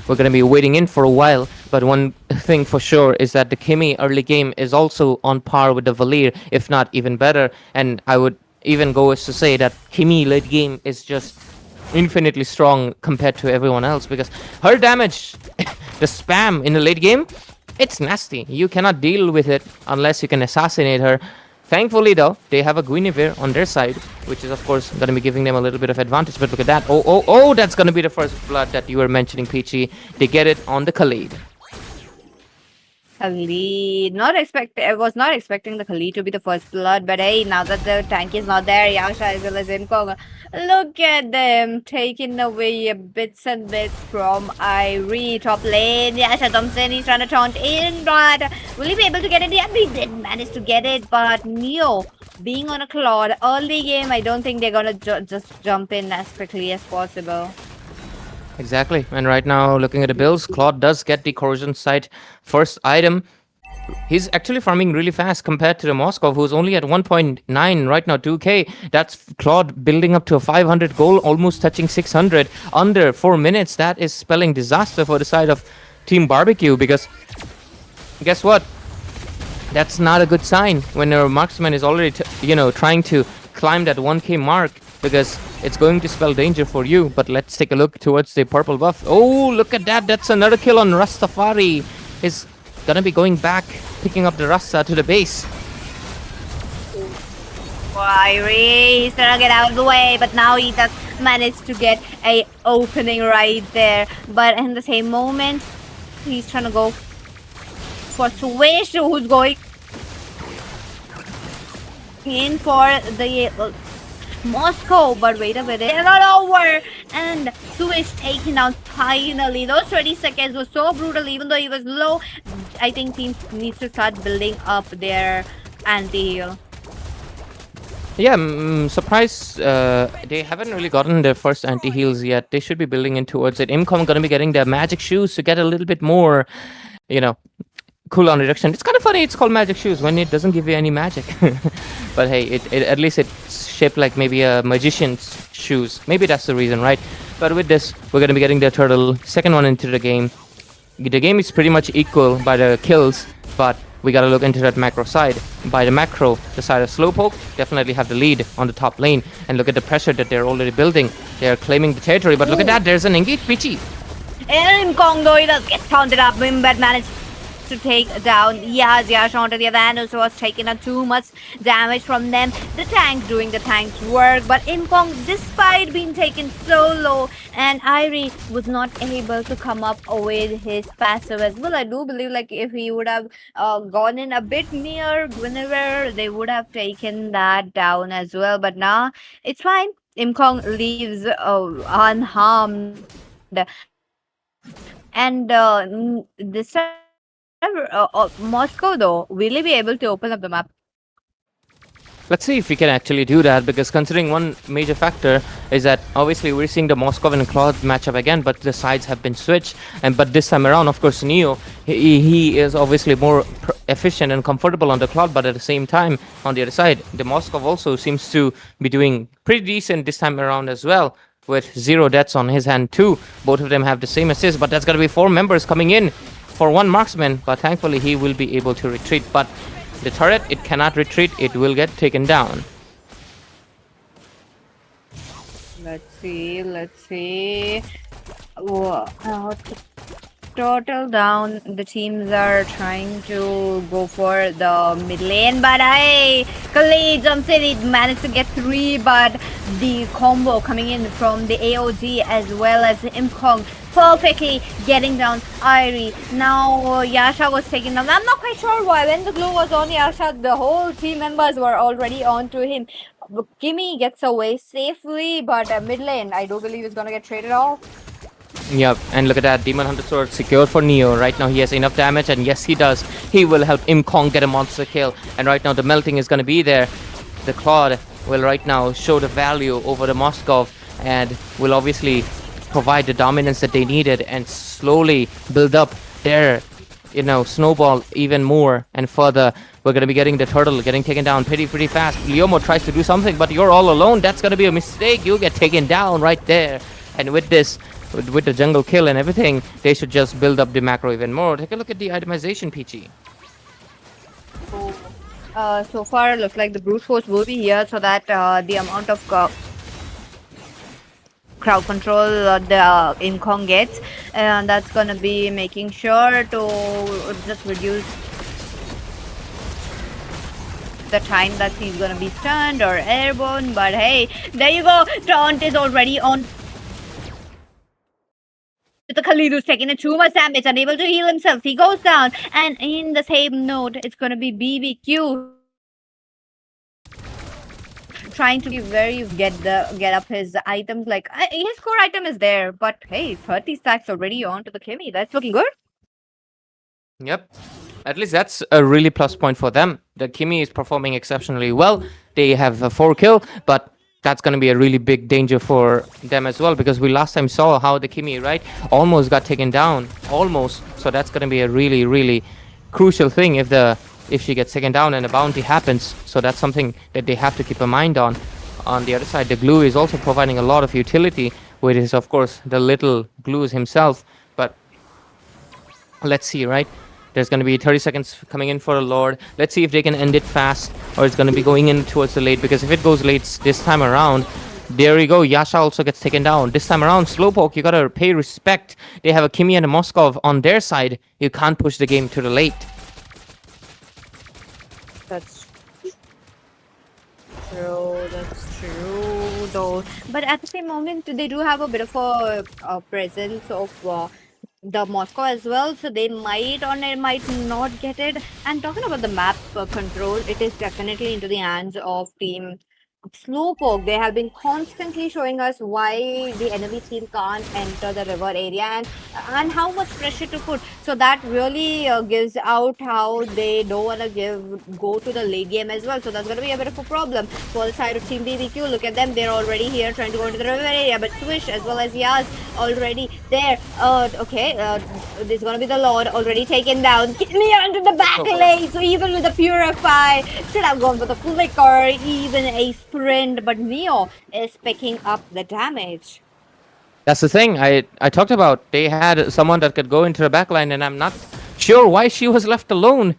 we're going to be waiting in for a while. But one thing for sure is that the Kimi early game is also on par with the Valir, if not even better. And I would even go as to say that Kimi late game is just infinitely strong compared to everyone else, because her damage, the spam in the late game, it's nasty. You cannot deal with it unless you can assassinate her. Thankfully, though, they have a Guinevere on their side, which is, of course, going to be giving them a little bit of advantage. But look at that. Oh, that's going to be the first blood that you were mentioning, Peachy. They get it on the Khalid. Khalid, I was not expecting the Khalid to be the first blood, but hey, now that the tank is not there, Yasha as well as Imkong, look at them taking away bits and bits from Irie. Top lane, Yasha Thompson, he's trying to taunt in, but will he be able to get it? Yeah, he did manage to get it, but Neo being on a Claude early game, I don't think they're gonna just jump in as quickly as possible. Exactly. And right now, looking at the builds, Claude does get the Corrosion Sight first item. He's actually farming really fast compared to the Moskov, who's only at 1.9 right now, 2k. That's Claude building up to a 500 goal, almost touching 600 under 4 minutes. That is spelling disaster for the side of Team Barbecue, because guess what? That's not a good sign when your marksman is already, trying to climb that 1k mark, because it's going to spell danger for you. But let's take a look towards the purple buff. Oh, look at that. That's another kill on Rastafari. He's gonna be going back, picking up the Rasta to the base. Irie, he's trying to get out of the way, but now he does manage to get a opening right there. But in the same moment, he's trying to go for Swish, who's going in for the Moscow, but wait a minute, they're not over, and Swish taken out finally. Those 20 seconds were so brutal, even though he was low. I think teams needs to start building up their anti-heal. Yeah, surprise, they haven't really gotten their first anti-heals yet. They should be building in towards it. Imcom gonna be getting their magic shoes to get a little bit more, cooldown reduction. It's kind of funny it's called magic shoes when it doesn't give you any magic. But hey, it at least it's shaped like maybe a magician's shoes. Maybe that's the reason, right? But with this, we're going to be getting the turtle second one into the game. The game is pretty much equal by the kills, but we got to look into that macro side. By the macro, the side of Slowpoke definitely have the lead on the top lane. And look at the pressure that they're already building. They're claiming the territory, but look at that, there's an engage Pichi. And Kong though, he does get taunted up, but managed to take down Yash onto the other hand, who was taking up too much damage from them. The tank doing the tank's work, but Impong, despite being taken so low, and Irie was not able to come up with his passive as well. I do believe like if he would have gone in a bit near Guinevere, they would have taken that down as well. But now it's fine. Imkong leaves unharmed, and this time Moscow though, will he be able to open up the map? Let's see if we can actually do that, because considering one major factor is that obviously we're seeing the Moskov and Claude matchup again, but the sides have been switched. But this time around, of course, Neo, he is obviously more efficient and comfortable on the Claude, but at the same time, on the other side, the Moskov also seems to be doing pretty decent this time around as well, with 0 deaths on his hand too. Both of them have the same assist, but that's going to be 4 members coming in for 1 marksman, but thankfully he will be able to retreat. But the turret, it cannot retreat, it will get taken down. Let's see. Total down. The teams are trying to go for the mid lane, but Khalid jumps in. He managed to get 3, but the combo coming in from the AOG as well as the Imkong, perfectly getting down Irie. Now Yasha was taken down. I'm not quite sure why. When the glue was on Yasha, the whole team members were already onto him. Kimmy gets away safely, but mid lane, I do believe, is gonna get traded off. Yep, and look at that. Demon Hunter Sword secured for Neo. Right now he has enough damage, and yes, he does. He will help Imkong get a monster kill. And right now the melting is going to be there. The Claude will right now show the value over the Moskov and will obviously provide the dominance that they needed and slowly build up their, snowball even more and further. We're going to be getting the turtle getting taken down pretty fast. Leomo tries to do something, but you're all alone. That's going to be a mistake. You'll get taken down right there. And with this, with the jungle kill and everything, they should just build up the macro even more. Take a look at the itemization, Peachy. So far, looks like the brute force will be here so that the amount of crowd control the Imkong gets, and that's gonna be making sure to just reduce the time that he's gonna be stunned or airborne. But hey, there you go. Taunt is already on. The Khalid who's taking too much damage, unable to heal himself. He goes down, and in the same note, it's gonna be BBQ trying to be very get up his items. Like his core item is there, but hey, 30 stacks already on to the Kimmy. That's looking good. Yep. At least that's a really plus point for them. The Kimmy is performing exceptionally well. They have a 4 kill, but that's going to be a really big danger for them as well, because we last time saw how the Kimmy, right, almost got taken down. Almost. So that's going to be a really crucial thing if she gets taken down and a bounty happens. So that's something that they have to keep a mind on. On the other side, the glue is also providing a lot of utility, which is of course the little glues himself. But let's see, right? There's going to be 30 seconds coming in for a Lord. Let's see if they can end it fast, or it's going to be going in towards the late, because if it goes late this time around, there we go. Yasha also gets taken down. This time around, Slowpoke, you got to pay respect. They have a Kimmy and a Moskov on their side. You can't push the game to the late. That's true. That's true, though. But at the same moment, they do have a bit of a presence of the Moscow as well, so they might or they might not get it. And talking about the map control, it is definitely into the hands of Team Slowpoke. They have been constantly showing us why the enemy team can't enter the river area and how much pressure to put. So that really gives out how they don't want to go to the late game as well. So that's going to be a bit of a problem for the side of Team BBQ. Look at them, they're already here trying to go into the river area, but Swish as well as Yaz already there. This is going to be the Lord already taken down. Get me onto the back lane. So even with the Purify, should have gone for the Flicker, even a sprint, but Neo is picking up the damage. That's the thing I talked about. They had someone that could go into the backline, and I'm not sure why she was left alone.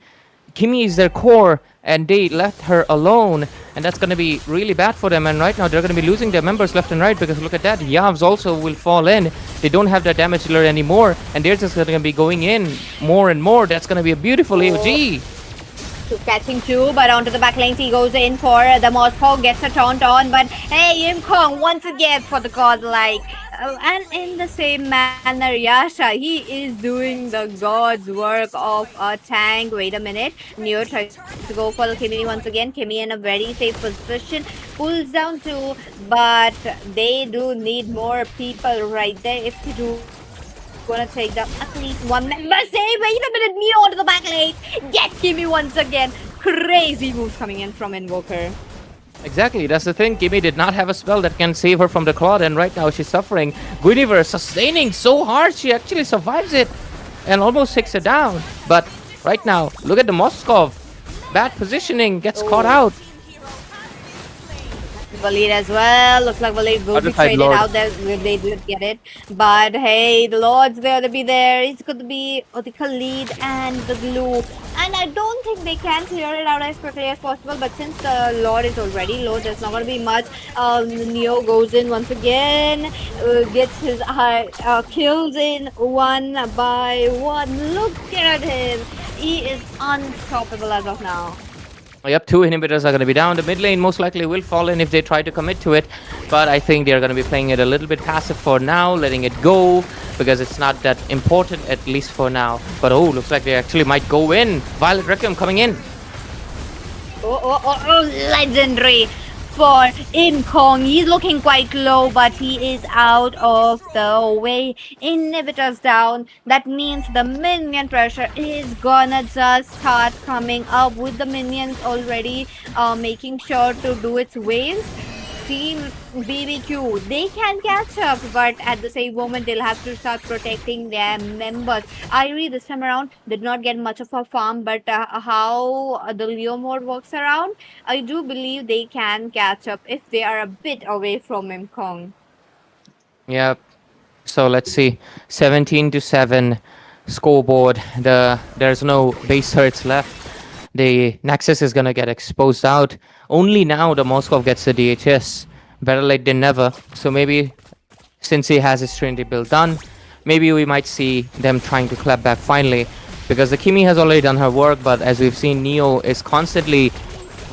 Kimmy is their core, and they left her alone, and that's going to be really bad for them. And right now they're going to be losing their members left and right, because look at that, Yavs also will fall in. They don't have their damage dealer anymore, and they're just going to be going in more and more. That's going to be a beautiful AOG. Catching two, but onto the back lanes he goes in for the Moscow, gets a taunt on, but hey, Imkong once again for the godlike. And in the same manner, Yasha, he is doing the god's work of a tank. Wait a minute, Neo tries to go for the Kimmy once again. Kimmy in a very safe position, pulls down two, but they do need more people right there if they do gonna take down at least one member. Say, wait a minute, Neo onto the back lane. Get Kimmy once again. Crazy moves coming in from Invoker. Exactly, that's the thing. Kimmy did not have a spell that can save her from the Claude, and right now she's suffering. Guinevere sustaining so hard, she actually survives it and almost takes it down. But right now, look at the Moskov. Bad positioning, gets caught out. Valid as well. Looks like Valid will be traded out there if they did get it. But hey, the Lord's gonna be there. It's gonna be the Khalid and the glue. And I don't think they can clear it out as quickly as possible. But since the Lord is already low, there's not gonna be much. Neo goes in once again, gets his kills in one by one. Look at him. He is unstoppable as of now. Yep, 2 inhibitors are going to be down. The mid lane most likely will fall in if they try to commit to it. But I think they're going to be playing it a little bit passive for now, letting it go, because it's not that important, at least for now. But oh, looks like they actually might go in. Violet Requiem coming in. Oh, legendary. for In Kong. He's looking quite low, but he is out of the way. Inhibitors down. That means the minion pressure is gonna just start coming up with the minions already making sure to do its waves. Team BBQ, they can catch up, but at the same moment, they'll have to start protecting their members. Irie this time around did not get much of a farm, but how the Leo mode works around, I do believe they can catch up if they are a bit away from Kong. Yep. So let's see, 17-7 scoreboard. There's no base turrets left. The Nexus is gonna get exposed out. Only now the Moskov gets the DHS. Better late than never. So maybe since he has his Trinity build done, maybe we might see them trying to clap back finally. Because the Kimi has already done her work, but as we've seen, Neo is constantly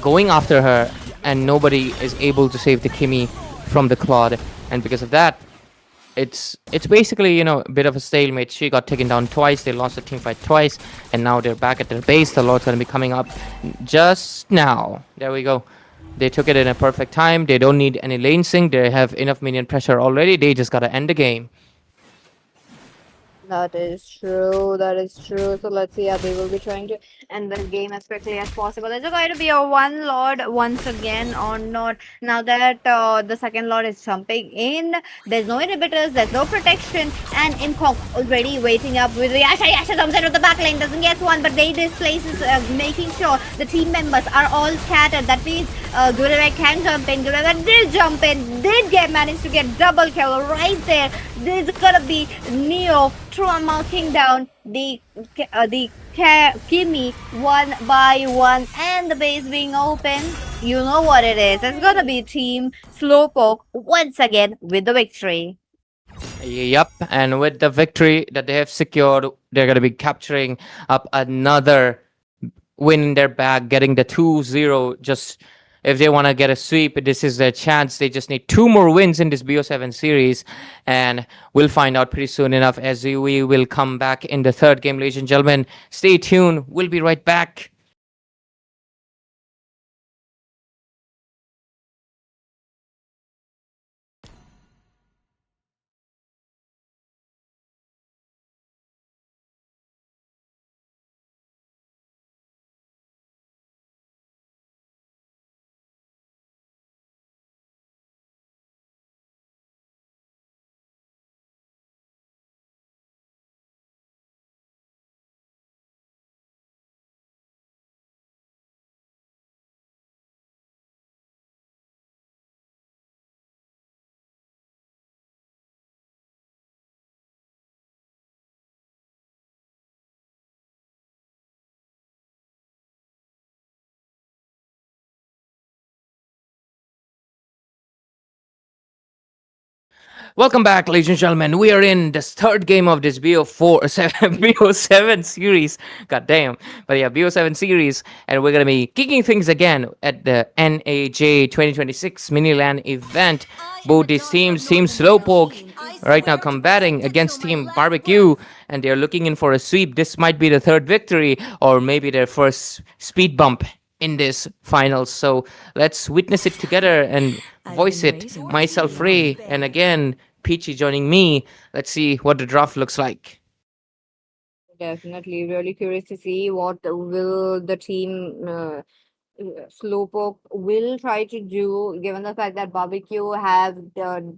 going after her, and nobody is able to save the Kimi from the Claude. And because of that, it's basically, a bit of a stalemate. She got taken down twice, they lost the team fight twice, and now they're back at their base. The Lord's gonna be coming up just now. There we go. They took it in a perfect time. They don't need any lane sync. They have enough minion pressure already. They just gotta end the game. That is true. That is true. So let's see how they will be trying to end the game as quickly as possible. Is it going to be a one lord once again or not? Now that the second lord is jumping in, there's no inhibitors, there's no protection, and Imkong already waiting up with the Yasha. Yasha comes out of the back lane, doesn't get one, but they displaces, making sure the team members are all scattered. That means Gurevek can jump in. Gurevek did jump in, manage to get double kill right there. There's gonna be Neo marking down the Kimi one by one, and the base being open. You know what it is. It's gonna be Team Slowpoke once again with the victory. Yep, and with the victory that they have secured, they're gonna be capturing up another win in their bag, getting the 2-0. Just if they want to get a sweep, this is their chance. They just need 2 more wins in this BO7 series, and we'll find out pretty soon enough as we will come back in the third game, ladies and gentlemen. Stay tuned. We'll be right back. Welcome back, ladies and gentlemen. We are in the third game of this BO7 series. God damn. But yeah, BO7 series. And we're going to be kicking things again at the NAJ 2026 Miniland event. Both these teams, Team Slowpoke, right now combating against Team Barbecue. And they're looking in for a sweep. This might be the third victory, or maybe their first speed bump in this finals. So let's witness it together and voice it. Myself, Ray, and again, Peachy joining me. Let's see what the draft looks like. Definitely, really curious to see what will the team Slowpoke will try to do, given the fact that Barbecue have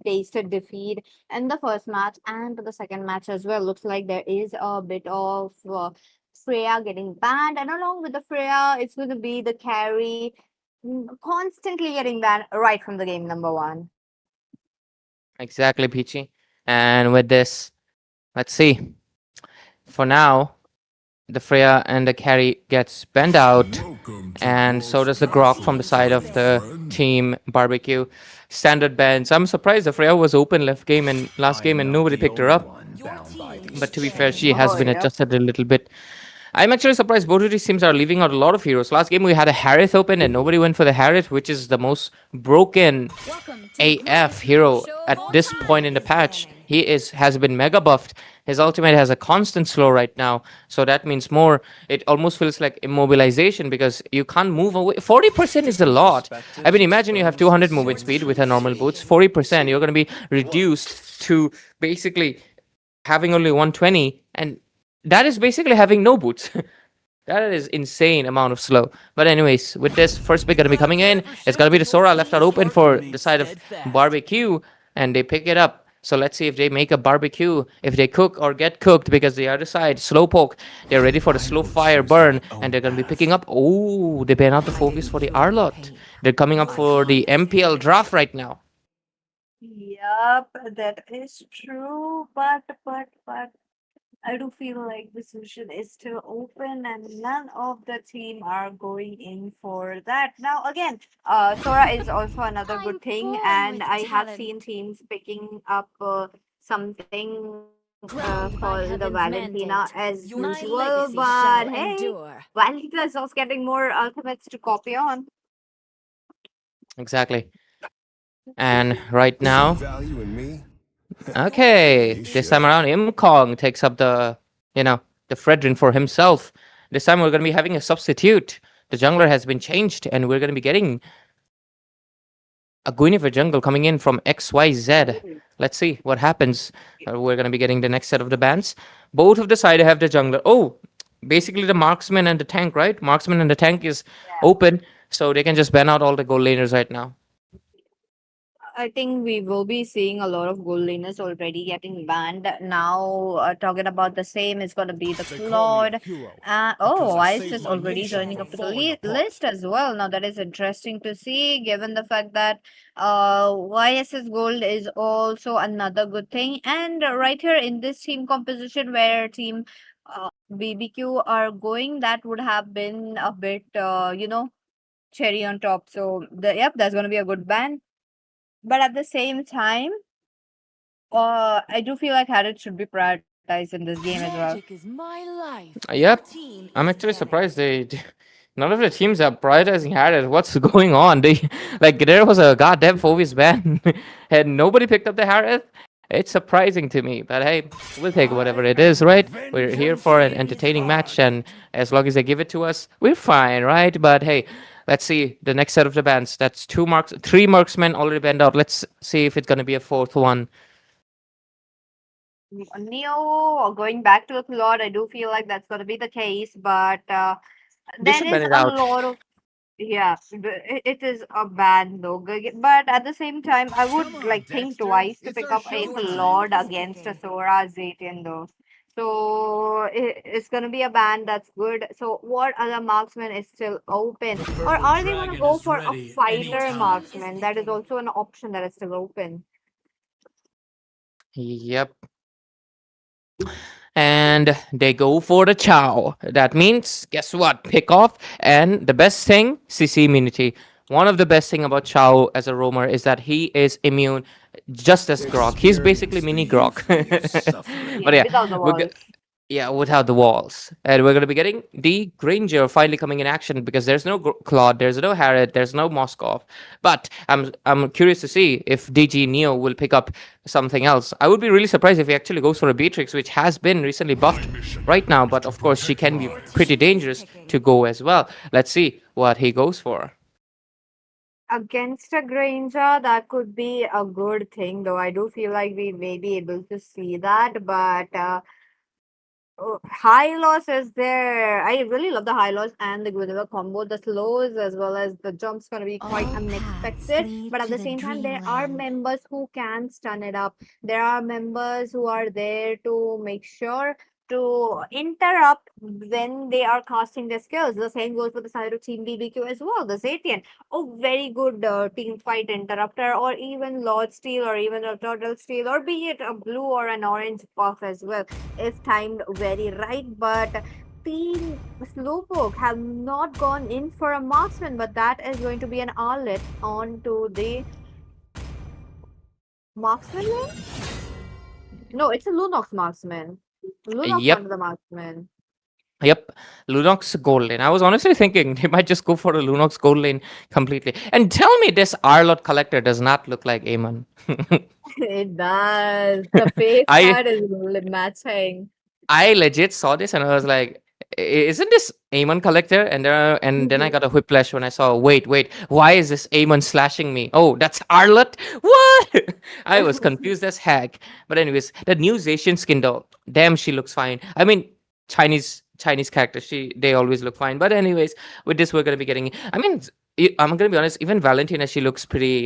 tasted defeat in the first match and the second match as well. Looks like there is a bit of Freya getting banned, and along with the Freya, it's going to be the carry constantly getting banned right from the game number 1. Exactly, Peachy. And with this, let's see. For now, the Freya and the carry gets banned out, and so does the Grok from the side of the Team Barbecue. Standard bans. I'm surprised the Freya was open last game and nobody picked her up. But to be fair, she has been adjusted a little bit. I'm actually surprised both of these teams are leaving out a lot of heroes. Last game we had a Harith open and nobody went for the Harith, which is the most broken AF hero at this point in the patch. has been mega buffed. His ultimate has a constant slow right now, so that means more. It almost feels like immobilization because you can't move away. 40% is a lot. I mean, imagine you have 200 movement speed with a normal boots. 40%, you're going to be reduced to basically having only 120, and that is basically having no boots. That is insane amount of slow. But anyways, with this first pick gonna be coming in, it's gonna be the Sora left out open for the side of barbecue, and they pick it up. So let's see if they make a barbecue, if they cook or get cooked, because the other side, slowpoke, they're ready for the slow fire burn, and they're gonna be picking up. Oh, they ban out the focus for the Arlot. They're coming up for the MPL draft right now. Yep, that is true. But I do feel like the solution is still open and none of the team are going in for that. Now again, Sora is also another good I'm thing, born and with I have talent. seen teams picking up something Crowned by called the heaven's Valentina mandate, as your usual, legacy but shall hey, endure. Valentina is also getting more ultimates to copy on. Exactly. And right now, Value in me? okay, You this should. time around, Imkong takes up the, the Fredrin for himself. This time we're going to be having a substitute. The jungler has been changed, and we're going to be getting a Guinevere jungle coming in from XYZ. Let's see what happens. We're going to be getting the next set of the bans. Both of the side have the jungler. Oh, basically the marksman and the tank, right? Marksman and the tank is open, so they can just ban out all the gold laners right now. I think we will be seeing a lot of gold laners already getting banned. Now, talking about the same is going to be the Claude. Ice is already joining up to the list as well. Now, that is interesting to see, given the fact that YS's gold is also another good thing. And right here in this team composition where team BBQ are going, that would have been a bit, cherry on top. So, that's going to be a good ban. But at the same time, I do feel like Harriet should be prioritized in this game as well. Magic is my life. Yep, Your team I'm is actually banned. surprised none of the teams are prioritizing Harriet. What's going on? There was a goddamn Phoebus ban, and nobody picked up the Harriet. It's surprising to me, but hey, we'll take whatever it is, right? We're here for an entertaining match, and as long as they give it to us, we're fine, right? But hey, let's see the next set of the bans. That's three marksmen already banned out. Let's see if it's gonna be a fourth one. Neo going back to the Claude, I do feel like that's going to be the case, but They there should ban is it a out. lot of it is a bad though. But at the same time, I would like think twice to pick up a Claude against a Sora Zatian though. So it's gonna be a ban that's good. So what other marksman is still open, or are they gonna go for a fighter marksman? That is also an option that is still open. Yep. And they go for the Chow. That means, guess what? Pick off. And the best thing, CC immunity. One of the best thing about Chow as a roamer is that he is immune just as Grok. He's basically mini Grok. But yeah, Without the walls. without the walls. And we're going to be getting the Granger finally coming in action because there's no Claude, there's no Harriet, there's no Moskov. But I'm curious to see if DG Neo will pick up something else. I would be really surprised if he actually goes for a Beatrix, which has been recently buffed right now. But of course, she can be pretty dangerous to go as well. Let's see what he goes for. Against a Granger, that could be a good thing, though. I do feel like we may be able to see that, but high loss is there. I really love the high loss and the Guinevere combo. The slows as well as the jumps gonna be quite All paths unexpected. lead But at to the the same time, there are dreamland. members who can stun it up. There are members who are there to make sure to interrupt when they are casting their skills. The same goes for the side of Team BBQ as well. The Zatian, oh, very good team fight interrupter, or even Lord Steel, or even a Turtle Steel, or be it a blue or an orange buff as well, if timed very right. But Team Slowpoke have not gone in for a marksman, but that is going to be an outlet onto the marksman lane? No, it's a Lunox marksman. Lunox Yep. onto the marksman. Yep, Lunox gold lane. I was honestly thinking they might just go for a Lunox gold lane completely. And tell me this Arlot collector does not look like Amon. It does. The face I card is matching. I legit saw this and I was like, Isn't this Amon collector?" And then I got a whiplash when I saw, wait, why is this Amon slashing me? Oh, that's Arlot. What? I was confused as heck. But anyways, the new Zacian skin though, damn, she looks fine. I mean, Chinese characters, they always look fine. But anyways, with this we're gonna be getting. I mean, I'm gonna be honest. Even Valentina, she looks pretty.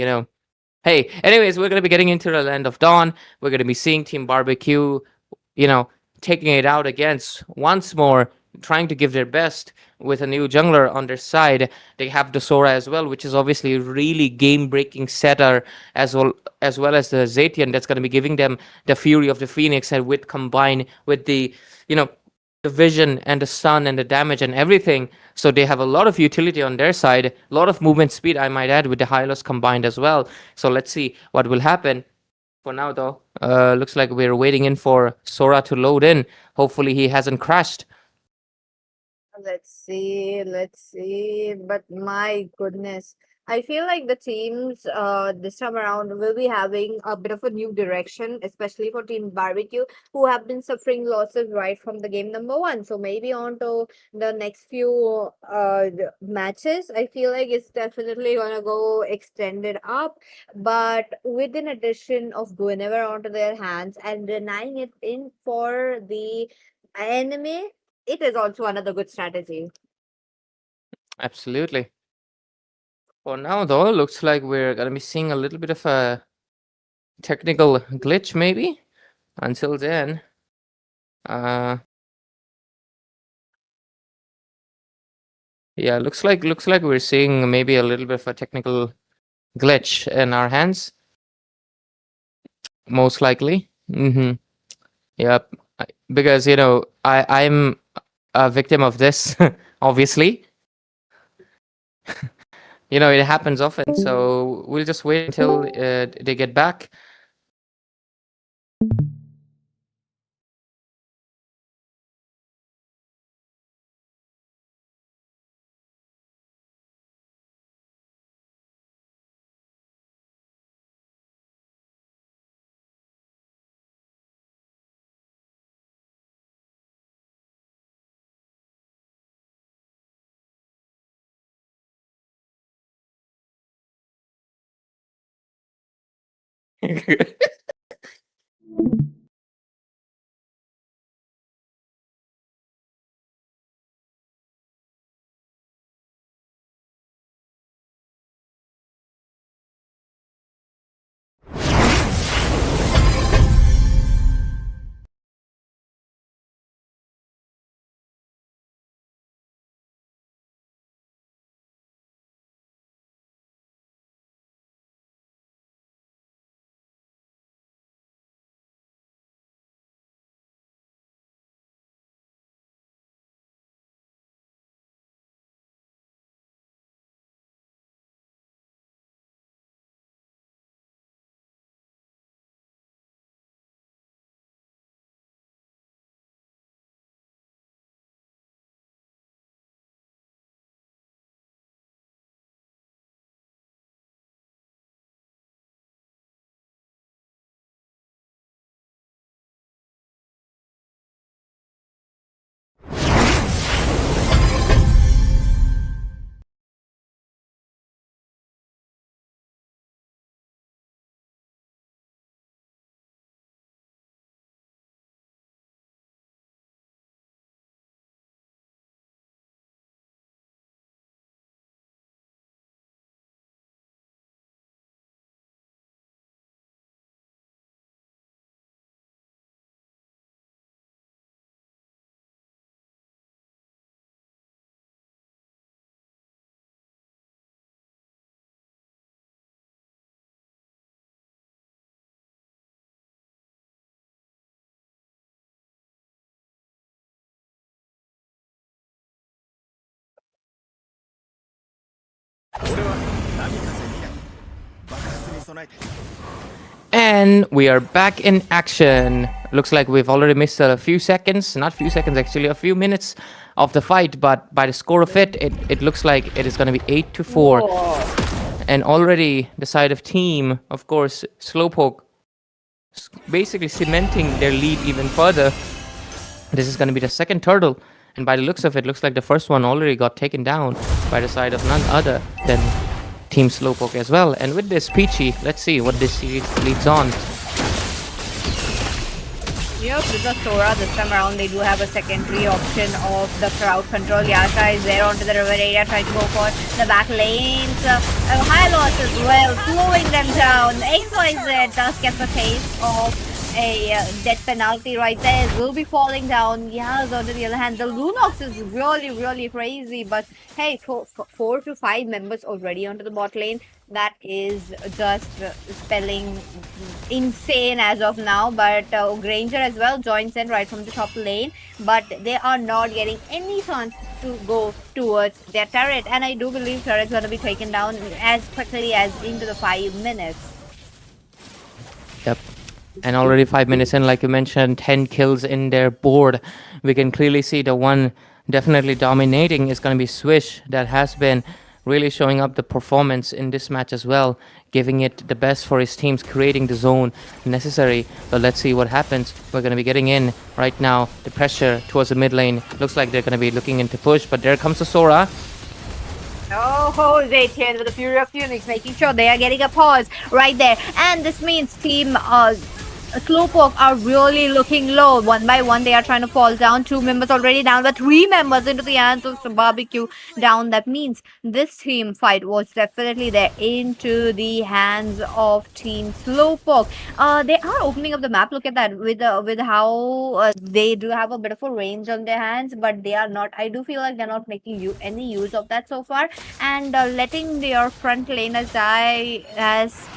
Hey, anyways, we're gonna be getting into the Land of Dawn. We're gonna be seeing Team Barbecue, you know, taking it out against once more, trying to give their best with a new jungler on their side. They have the Sora as well, which is obviously a really game-breaking setter, as well as the Zatian that's gonna be giving them the Fury of the Phoenix, and with combined with you know the vision and the sun and the damage and everything. So they have a lot of utility on their side, a lot of movement speed, I might add, with the Hylos combined as well. So let's see what will happen. For now, though, looks like we're waiting in for Sora to load in. Hopefully, he hasn't crashed. Let's see. But my goodness, I feel like the teams this time around will be having a bit of a new direction, especially for Team Barbecue, who have been suffering losses right from the game number one. So maybe on to the next few matches, I feel like it's definitely gonna go extended up. But with an addition of Guinevere onto their hands and denying it in for the enemy, it is also another good strategy. Absolutely. For now, though, looks like we're gonna be seeing a little bit of a technical glitch, maybe. Until then, uh, yeah, looks like we're seeing maybe a little bit of a technical glitch in our hands. Most likely. Yep. Because I'm a victim of this, obviously. It happens often, so we'll just wait until they get back. And we are back in action. Looks like we've already missed a few seconds, not few seconds actually, a few minutes of the fight. But by the score of it looks like it is going to be 8-4. Whoa. And already the side of team, of course, Slowpoke basically cementing their lead even further. This is going to be the second turtle. And by the looks of it, looks like the first one already got taken down by the side of none other than Team Slowpoke as well. And with this Peachy, let's see what this series leads on. Yep, with the Sora this time around, they do have a secondary option of the crowd control. Yasha is there onto the river area, trying to go for the back lanes. High loss as well, slowing them down. XYZ does get the taste of a death penalty right there. Will be falling down. Yas on the other hand, the Lunox is really crazy. But hey, 4 to 5 members already onto the bot lane. That is just spelling insane as of now. But Granger as well joins in right from the top lane, but they are not getting any chance to go towards their turret, and I do believe turret's going to be taken down as quickly as into the 5 minutes. Yep. And already 5 minutes in, like you mentioned, 10 kills in their board. We can clearly see the one definitely dominating is going to be Swish, that has been really showing up the performance in this match as well, giving it the best for his teams, creating the zone necessary. But let's see what happens. We're going to be getting in right now. The pressure towards the mid lane. Looks like they're going to be looking into push, but there comes the Sora. Oh, Zaytian with the Fury of Phoenix, making sure they are getting a pause right there. And this means Team Slowpoke are really looking low. One by one, they are trying to fall down. 2 members already down, but 3 members into the hands of some barbecue down. That means this team fight was definitely there into the hands of Team Slowpoke. They are opening up the map. Look at that with how they do have a bit of a range on their hands, but they are not. I do feel like they're not making any use of that so far, and letting their front laners die as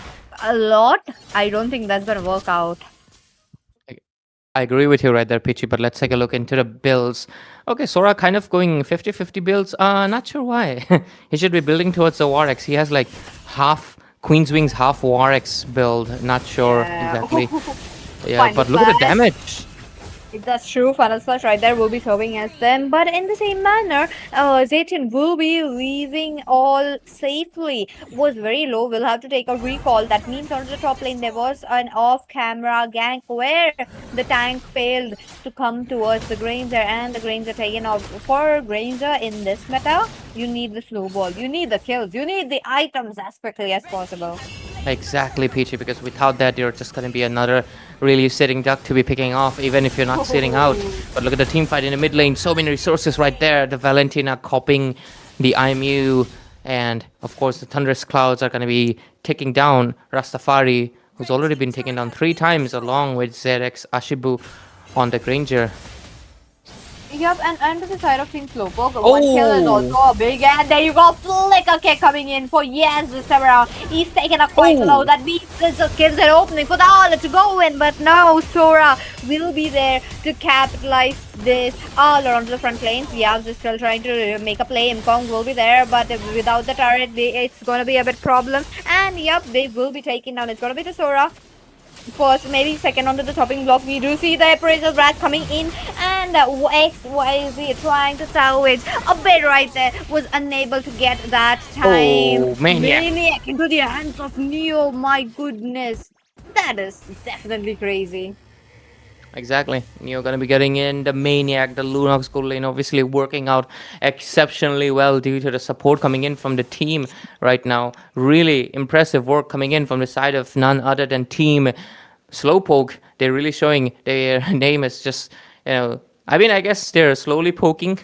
a lot. I don't think that's gonna work out. I agree with you right there, Peachy, but let's take a look into the builds. Okay, Sora kind of going 50-50 builds. Not sure why. He should be building towards the War X. He has like half Queen's Wings, half War X build. Not sure exactly. Yeah, but look at the damage. That's true. Funnel Slash right there will be serving as them. But in the same manner, Zaytian will be leaving all safely. Was very low. We'll have to take a recall. That means on the top lane, there was an off-camera gank where the tank failed to come towards the Granger, and the Granger taken off. For Granger in this meta, you need the snowball. You need the kills. You need the items as quickly as possible. Exactly, Peachy, because without that, you're just going to be another really sitting duck to be picking off, even if you're not sitting out. But look at the team fight in the mid lane. So many resources right there. The Valentina copying the IMU. And, of course, the Thunderous Clouds are going to be taking down Rastafari, who's already been taken down 3 times, along with ZX Ashibu on the Granger. Yep, and to the side of Team Slowpoke, one kill is also a big, and there you go, Flicker kick coming in for Yes this time around. He's taking a quite low. That means this just gives an opening for the Arla to go in, but no, Sora will be there to capitalize this all around the front lanes. Yavs is still trying to make a play. Imkong will be there, but without the turret, it's going to be a bit problem. And yep, they will be taken down. It's going to be the Sora. First, maybe second onto the topping block. We do see the Appraisal Rat coming in, and XYZ trying to salvage a bit right there. Was unable to get that time. Oh, Maniac into the hands of Neo. My goodness. That is definitely crazy. Exactly. You're going to be getting in the Maniac, the Lunox gold lane, obviously working out exceptionally well due to the support coming in from the team right now. Really impressive work coming in from the side of none other than Team Slowpoke. They're really showing their name is just, I mean, I guess they're slowly poking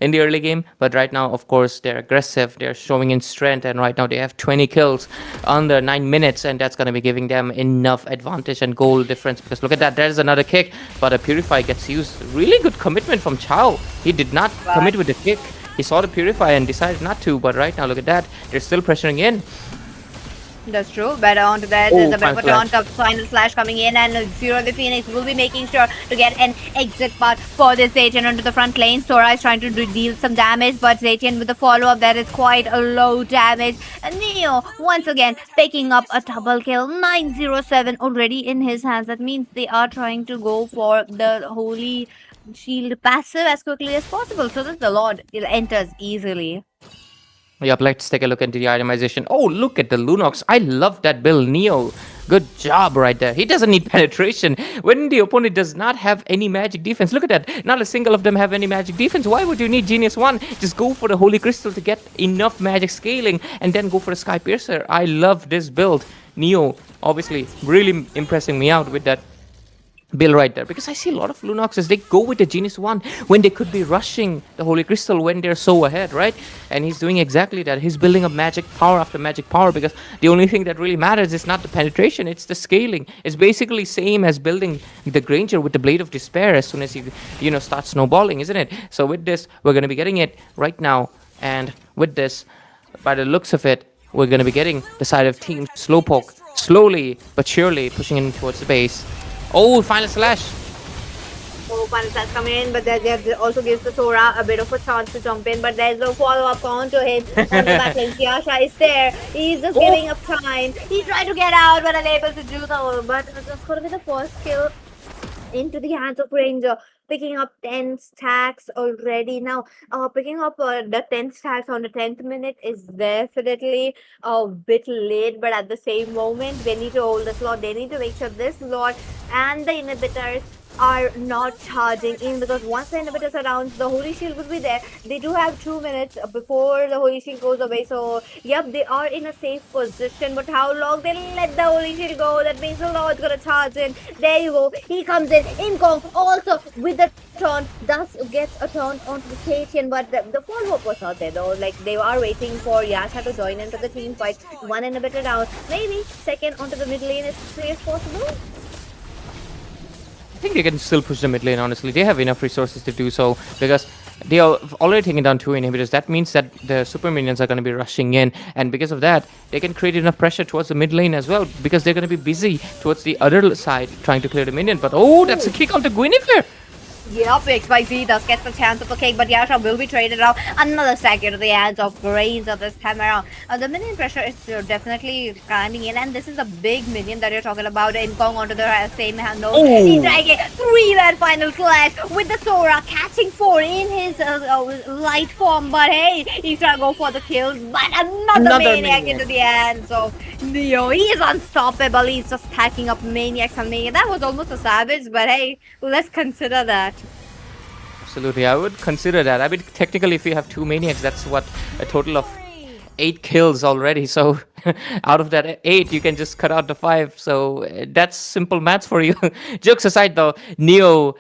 in the early game, but right now, of course, they're aggressive, they're showing in strength, and right now they have 20 kills under 9 minutes, and that's going to be giving them enough advantage and goal difference, because look at that, there's another kick, but a Purify gets used. Really good commitment from Chao. He did not commit with the kick. He saw the Purify and decided not to, but right now, look at that, they're still pressuring in. That's true. Better onto that. There's Oh, a bit of final a flash. taunt of final slash coming in, and Zero the Phoenix will be making sure to get an exit path for this Zetian onto the front lane. Sora is trying to deal some damage, but Zetian with the follow up that is quite a low damage. And Neo once again picking up a double kill. 907 already in his hands. That means they are trying to go for the Holy Shield passive as quickly as possible so that the Lord enters easily. Yep, let's take a look into the itemization. Oh, look at the Lunox. I love that build, Neo. Good job right there. He doesn't need penetration. When the opponent does not have any magic defense, look at that. Not a single of them have any magic defense. Why would you need Genius 1? Just go for the Holy Crystal to get enough magic scaling and then go for a Sky Piercer. I love this build. Neo, obviously, really impressing me out with that bill right there, because I see a lot of Lunoxes, they go with the Genius 1 when they could be rushing the Holy Crystal when they're so ahead, right? And he's doing exactly that. He's building up magic power after magic power, because the only thing that really matters is not the penetration, it's the scaling. It's basically same as building the Granger with the Blade of Despair as soon as you start snowballing, isn't it? So with this, we're going to be getting it right now, and with this, by the looks of it, we're going to be getting the side of Team Slowpoke slowly but surely pushing in towards the base. Oh, final slash. Oh, final slash coming in, but that also gives the Sora a bit of a chance to jump in. But there's no follow-up onto him on the backlane. Kiasha is there. He's just giving up time. He tried to get out, but unable to do so. But that's going to be the first kill into the hands of Ranger, picking up 10 stacks already. Now, picking up the 10 stacks on the 10th minute is definitely a bit late, but at the same moment, they need to hold the slot. They need to make sure this slot and the inhibitors are not charging in, because once the inhibitors are down, the Holy Shield will be there. They do have 2 minutes before the Holy Shield goes away, so yep, they are in a safe position. But how long they let the Holy Shield go? That means the Lord's gonna charge in. There you go. He comes in Kong also with the taunt. Thus gets a taunt onto the station, but the follow-up was not there though. Like, they are waiting for Yasha to join into the team fight. One inhibitor down, maybe second onto the mid lane as quickly as possible. I think they can still push the mid lane, honestly. They have enough resources to do so, because they are already taking down 2 inhibitors. That means that the super minions are going to be rushing in, and because of that, they can create enough pressure towards the mid lane as well, because they're going to be busy towards the other side trying to clear the minion. But oh, that's a kick onto Guinevere! Yep, XYZ does get the chance of a cake, but Yasha will be traded out. Another stack into the hands of Brains of this time around. The minion pressure is definitely climbing in, and this is a big minion that you're talking about. In Kong onto the same hand node. He's dragging 3-man final slash with the Sora catching 4 in his light form. But hey, he's trying to go for the kills. But another maniac into the hands of Neo. He is unstoppable. He's just stacking up maniacs and maniacs. That was almost a savage, but hey, let's consider that. Absolutely, I would consider that. I mean, technically, if you have 2 maniacs, that's what, a total of 8 kills already. So out of that 8, you can just cut out the 5. So that's simple maths for you. Jokes aside, though, Neo,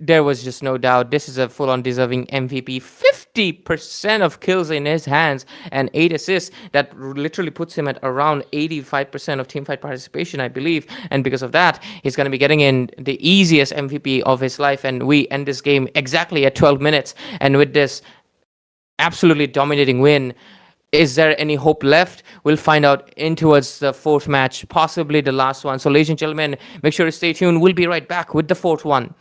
there was just no doubt. This is a full-on deserving MVP. 50% of kills in his hands and 8 assists. That literally puts him at around 85% of teamfight participation, I believe. And because of that, he's going to be getting in the easiest MVP of his life. And we end this game exactly at 12 minutes. And with this absolutely dominating win, is there any hope left? We'll find out in towards the 4th match, possibly the last one. So, ladies and gentlemen, make sure to stay tuned. We'll be right back with the 4th one.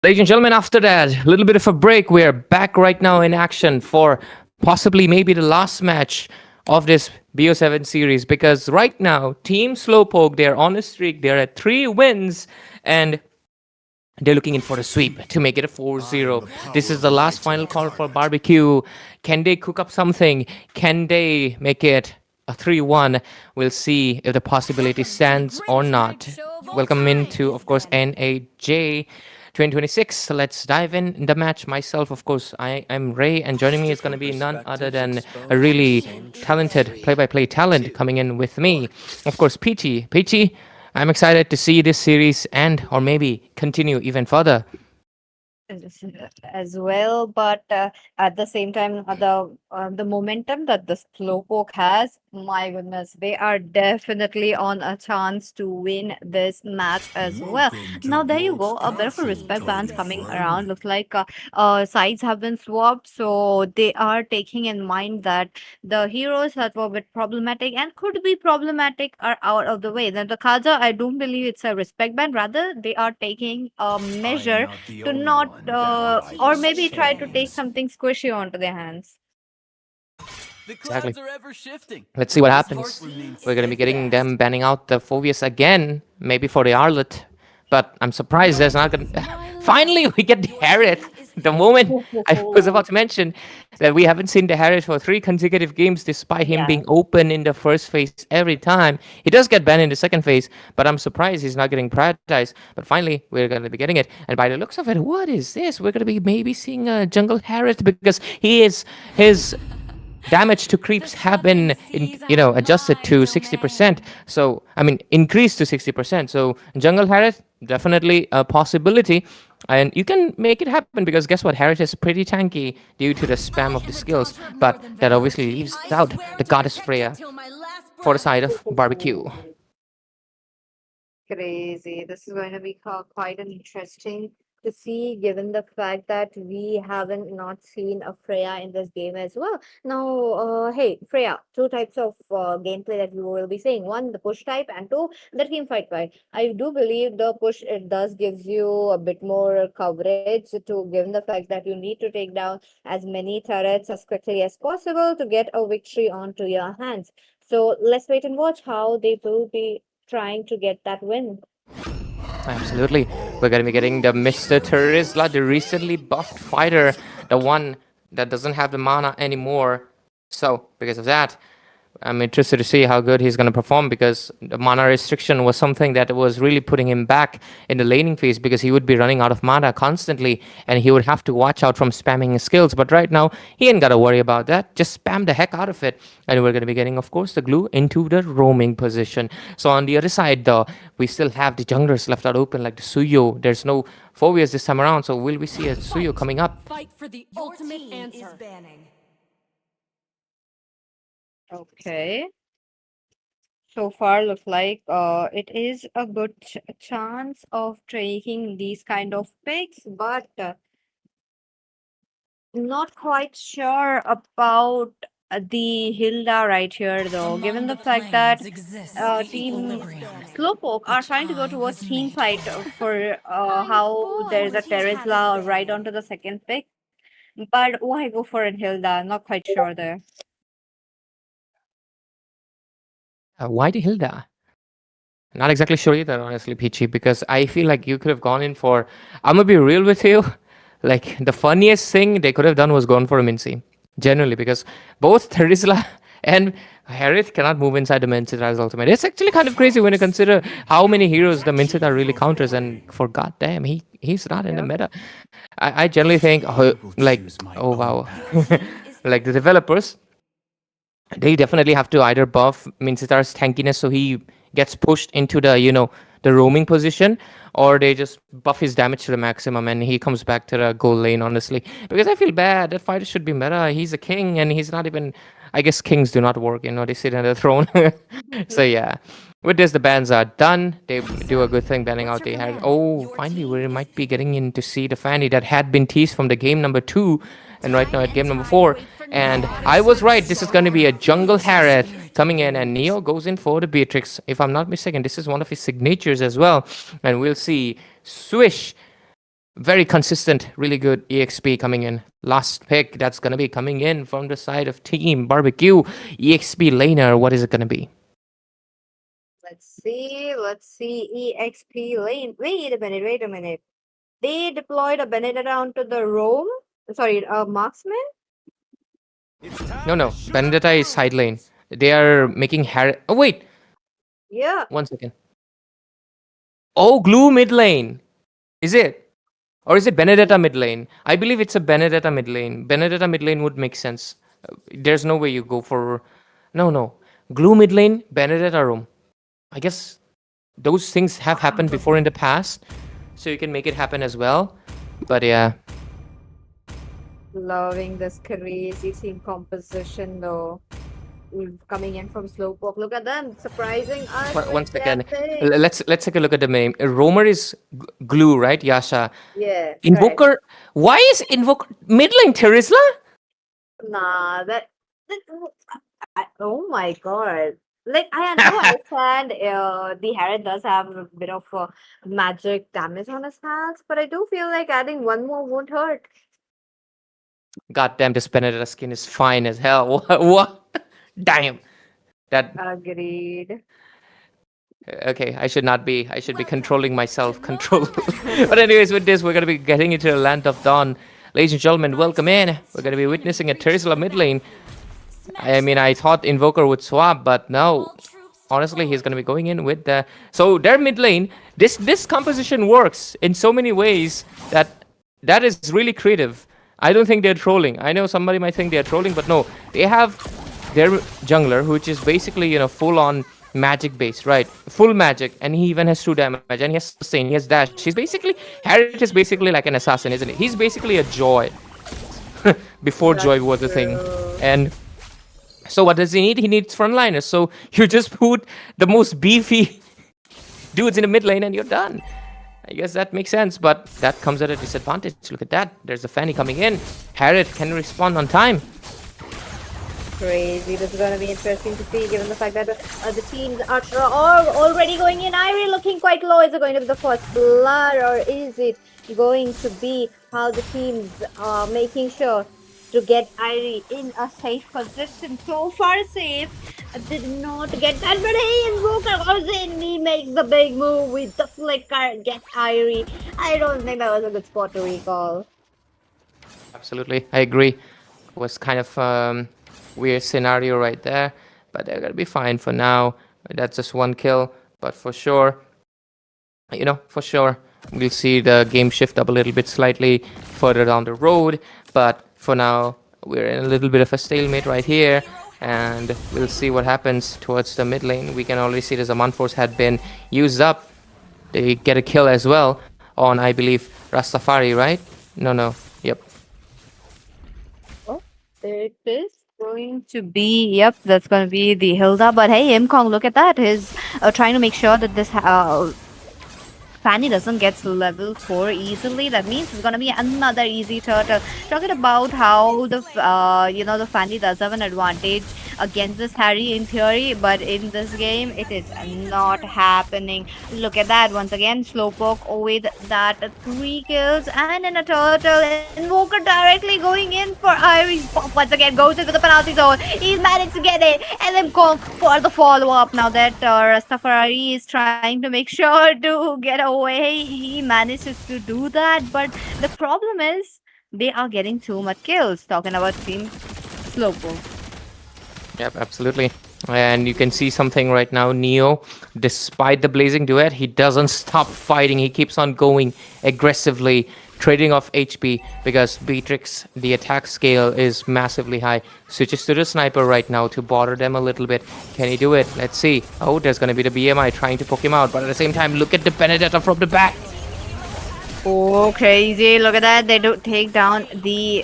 Ladies and gentlemen, after that, a little bit of a break. We are back right now in action for possibly maybe the last match of this BO7 series, because right now, Team Slowpoke, they're on a streak. They're at 3 wins, and they're looking in for a sweep to make it a 4-0. This is the last final call for Barbecue. Can they cook up something? Can they make it a 3-1? We'll see if the possibility stands or not. Welcome into, of course, NAJ 2026. Let's dive in the match. Myself, of course, I'm Ray, and joining me is going to be none other than a really talented play-by-play talent coming in with me. Of course, Peachy. Peachy, I'm excited to see this series end or maybe continue even further. As well, but at the same time, the momentum that the Slowpoke has, my goodness, they are definitely on a chance to win this match as well. Now there you go, a bit of a respect bands coming around. Looks like sides have been swapped, so they are taking in mind that the heroes that were a bit problematic and could be problematic are out of the way. Then the Kaja, I don't believe it's a respect band. Rather, they are taking a measure to not or maybe try to take something squishy onto their hands. Exactly. Let's see what happens. We're going to be getting them banning out the Phobius again, maybe for the Arlet. But I'm surprised there's not going to... Finally, we get the Harriet. The moment I was about to mention that we haven't seen the Harriet for 3 consecutive games, despite him being open in the first phase every time. He does get banned in the second phase, but I'm surprised he's not getting prioritized. But finally, we're going to be getting it. And by the looks of it, what is this? We're going to be maybe seeing a Jungle Harriet, because his damage to creeps have been adjusted to 60%. So I mean, increased to 60%. So Jungle Harriet, definitely a possibility, and you can make it happen, because guess what, Harriet is pretty tanky due to the spam of the skills, but that obviously leaves out the Goddess Freya for the side of Barbecue. Crazy. This is going to be quite an interesting to see, given the fact that we haven't not seen a Freya in this game as well. Now, hey, Freya, 2 types of gameplay that we will be seeing. 1, the push type, and 2, the team fight type. I do believe the push, it does gives you a bit more coverage, to given the fact that you need to take down as many turrets as quickly as possible to get a victory onto your hands. So let's wait and watch how they will be trying to get that win. Absolutely. We're going to be getting the Mr. Terizla, the recently buffed fighter, the one that doesn't have the mana anymore. So, because of that, I'm interested to see how good he's going to perform, because the mana restriction was something that was really putting him back in the laning phase, because he would be running out of mana constantly and he would have to watch out from spamming his skills. But right now, he ain't got to worry about that. Just spam the heck out of it. And we're going to be getting, of course, the glue into the roaming position. So on the other side, though, we still have the junglers left out open, like the Suyo. There's no Phobias this time around. So will we see a Suyo coming up? Fight for the ultimate answer. Okay. So far, looks like it is a good chance of taking these kind of picks, but not quite sure about the Hilda right here, though, given the fact that Team Slowpoke are trying to go towards team fight for how there's a Terizla right onto the second pick. But why go for it, Hilda? Not quite sure there. Why the Hilda? Not exactly sure either, honestly, Peachy, because I feel like you could have gone in for... I'm gonna be real with you. Like, the funniest thing they could have done was gone for a Mincy. Generally, because both Terizla and Harriet cannot move inside the Mincitar's ultimate. It's actually kind of crazy when you consider how many heroes the Mincitar really counters, and for goddamn, he's not in the meta. I generally think, oh wow. Like, the developers, they definitely have to either buff Mincitar's tankiness so he gets pushed into the the roaming position, or they just buff his damage to the maximum and he comes back to the goal lane, honestly. Because I feel bad, that fighter should be meta. He's a king and he's not even... I guess kings do not work, they sit on the throne. So yeah. With this, the bans are done. They do a good thing banning out the Harriet. Oh, finally we might be getting in to see the Fanny that had been teased from the game number 2 and right now at game number 4. And I was right, this is going to be a jungle Harriet coming in, and Neo goes in for the Beatrix. If I'm not mistaken, this is one of his signatures as well. And we'll see Swish Very consistent, really good EXP coming in. Last pick that's gonna be coming in from the side of Team Barbecue. EXP laner, what is it gonna be? Let's see. EXP lane. Wait a minute. They deployed a Benedetta onto the roam. Sorry, a marksman. No. Vendetta is side lane. They are making Harry. Oh wait, Yeah. 1 second. Oh, Glue mid lane. Is it? Or is it Benedetta mid lane? I believe it's a Benedetta mid lane. Benedetta mid lane would make sense. There's no way you go for. No. Glue mid lane, Benedetta roam. I guess those things have happened before in the past, so you can make it happen as well. But yeah, Loving this crazy team composition though. Coming in from Slowpoke. Look at them, surprising us. one with their second. pick. Let's take a look at the name. Roamer is Glue, right? Yasha. Yeah. correct. Invoker. Why is Invoker mid lane Terizla? Nah, oh my god. Like I do understand the Harriet does have a bit of magic damage on his hands, but I do feel like adding one more won't hurt. Goddamn, this Benedetta skin is fine as hell. What? Damn. That Agreed. okay. I should not be. I should be controlling myself. Control. But anyways, with this, we're gonna be getting into the land of dawn. Ladies and gentlemen, welcome in. We're gonna be witnessing a Terizla mid lane. I mean, I thought Invoker would swap, but no. Honestly, he's gonna be going in with the. So their mid lane. This composition works in so many ways that is really creative. I don't think they're trolling. I know somebody might think they're trolling, but no. They have their jungler, which is basically full on magic base, right? Full magic, and he even has 2 damage, and he has sustain, he has dash. Harriet is basically like an assassin, isn't it? He's basically a Joy before Joy was a thing, and. So what does he need? He needs frontliners. So you just put the most beefy dudes in the mid lane and you're done. I guess that makes sense, but that comes at a disadvantage. Look at that. There's a Fanny coming in. Harriet can respond on time. Crazy. This is going to be interesting to see, given the fact that the teams are already going in. Irie looking quite low. Is it going to be the first blood, or is it going to be how the teams are making sure to get Irie in a safe position? So far safe. I did not get that, but hey, Invoker goes in. He makes the big move with the flicker, gets Irie. I don't think that was a good spot to recall. Absolutely, I agree. It was kind of weird scenario right there, but they're gonna be fine for now. That's just 1 kill, but for sure, we'll see the game shift up a little bit slightly further down the road. But for now, we're in a little bit of a stalemate right here, and we'll see what happens towards the mid lane. We can already see the Zaman Force had been used up. They get a kill as well on, I believe, Rastafari, right? No. Yep. Oh, there it is. Going to be, yep, that's going to be the Hilda. But hey, Imkong, look at that. He's trying to make sure that this Fanny doesn't get level 4 easily. That means it's gonna be another easy turtle. Talking about how the the Fanny does have an advantage against this Harry in theory, but in this game it is not happening. Look at that once again. Slowpoke with that 3 kills and in a turtle. Invoker directly going in for Irie's pop once again, goes into the penalty zone. He's managed to get it, and then go for the follow up. Now that Rastafari is trying to make sure to get away, he manages to do that, but the problem is they are getting too much kills. Talking about Team Slowpoke. Yep, absolutely. And you can see something right now. Neo, despite the blazing duet, he doesn't stop fighting. He keeps on going aggressively, trading off HP, because Beatrix, the attack scale is massively high. Switches to the sniper right now to bother them a little bit. Can he do it? Let's see. Oh, there's going to be the BMI trying to poke him out, but at the same time, look at the Benedetta from the back. Oh, crazy. Look at that. They do take down the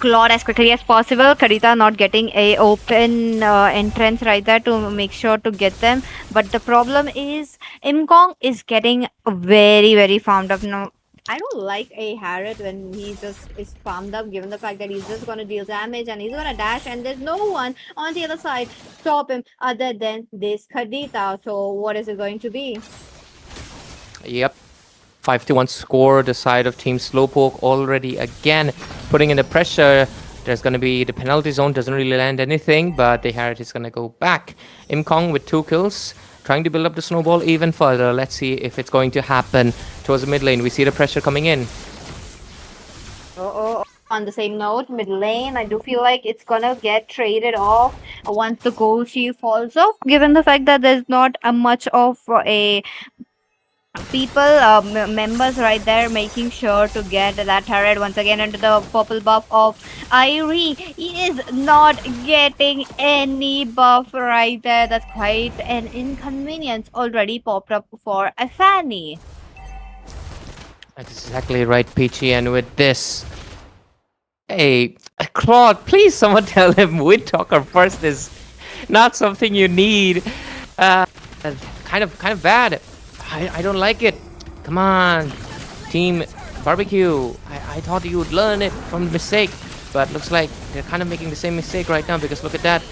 Claude as quickly as possible. Karita not getting a open entrance right there to make sure to get them. But the problem is Imkong is getting very, very farmed up now. I don't like a Harriet when he just is farmed up, given the fact that he's just going to deal damage and he's going to dash, and there's no one on the other side stop him other than this Khadita. So what is it going to be? Yep. 5-1 score. The side of Team Slowpoke already again putting in the pressure. There's going to be the penalty zone. Doesn't really land anything, but the Harriet is going to go back. Imkong with 2 kills. Trying to build up the snowball even further. Let's see if it's going to happen towards the mid lane. We see the pressure coming in. On the same note, mid lane, I do feel like it's gonna get traded off once the gold shield falls off, given the fact that there's not a much of a people, members right there making sure to get that turret once again into the purple buff of Irie. He is not getting any buff right there. That's quite an inconvenience already popped up for a Fanny. That's exactly right, Peachy. And with this, hey, Claude, please someone tell him Wind Talker first is not something you need. Kind of bad. I don't like it. Come on, Team Barbecue. I thought you would learn it from the mistake, but looks like they're kind of making the same mistake right now, because look at that.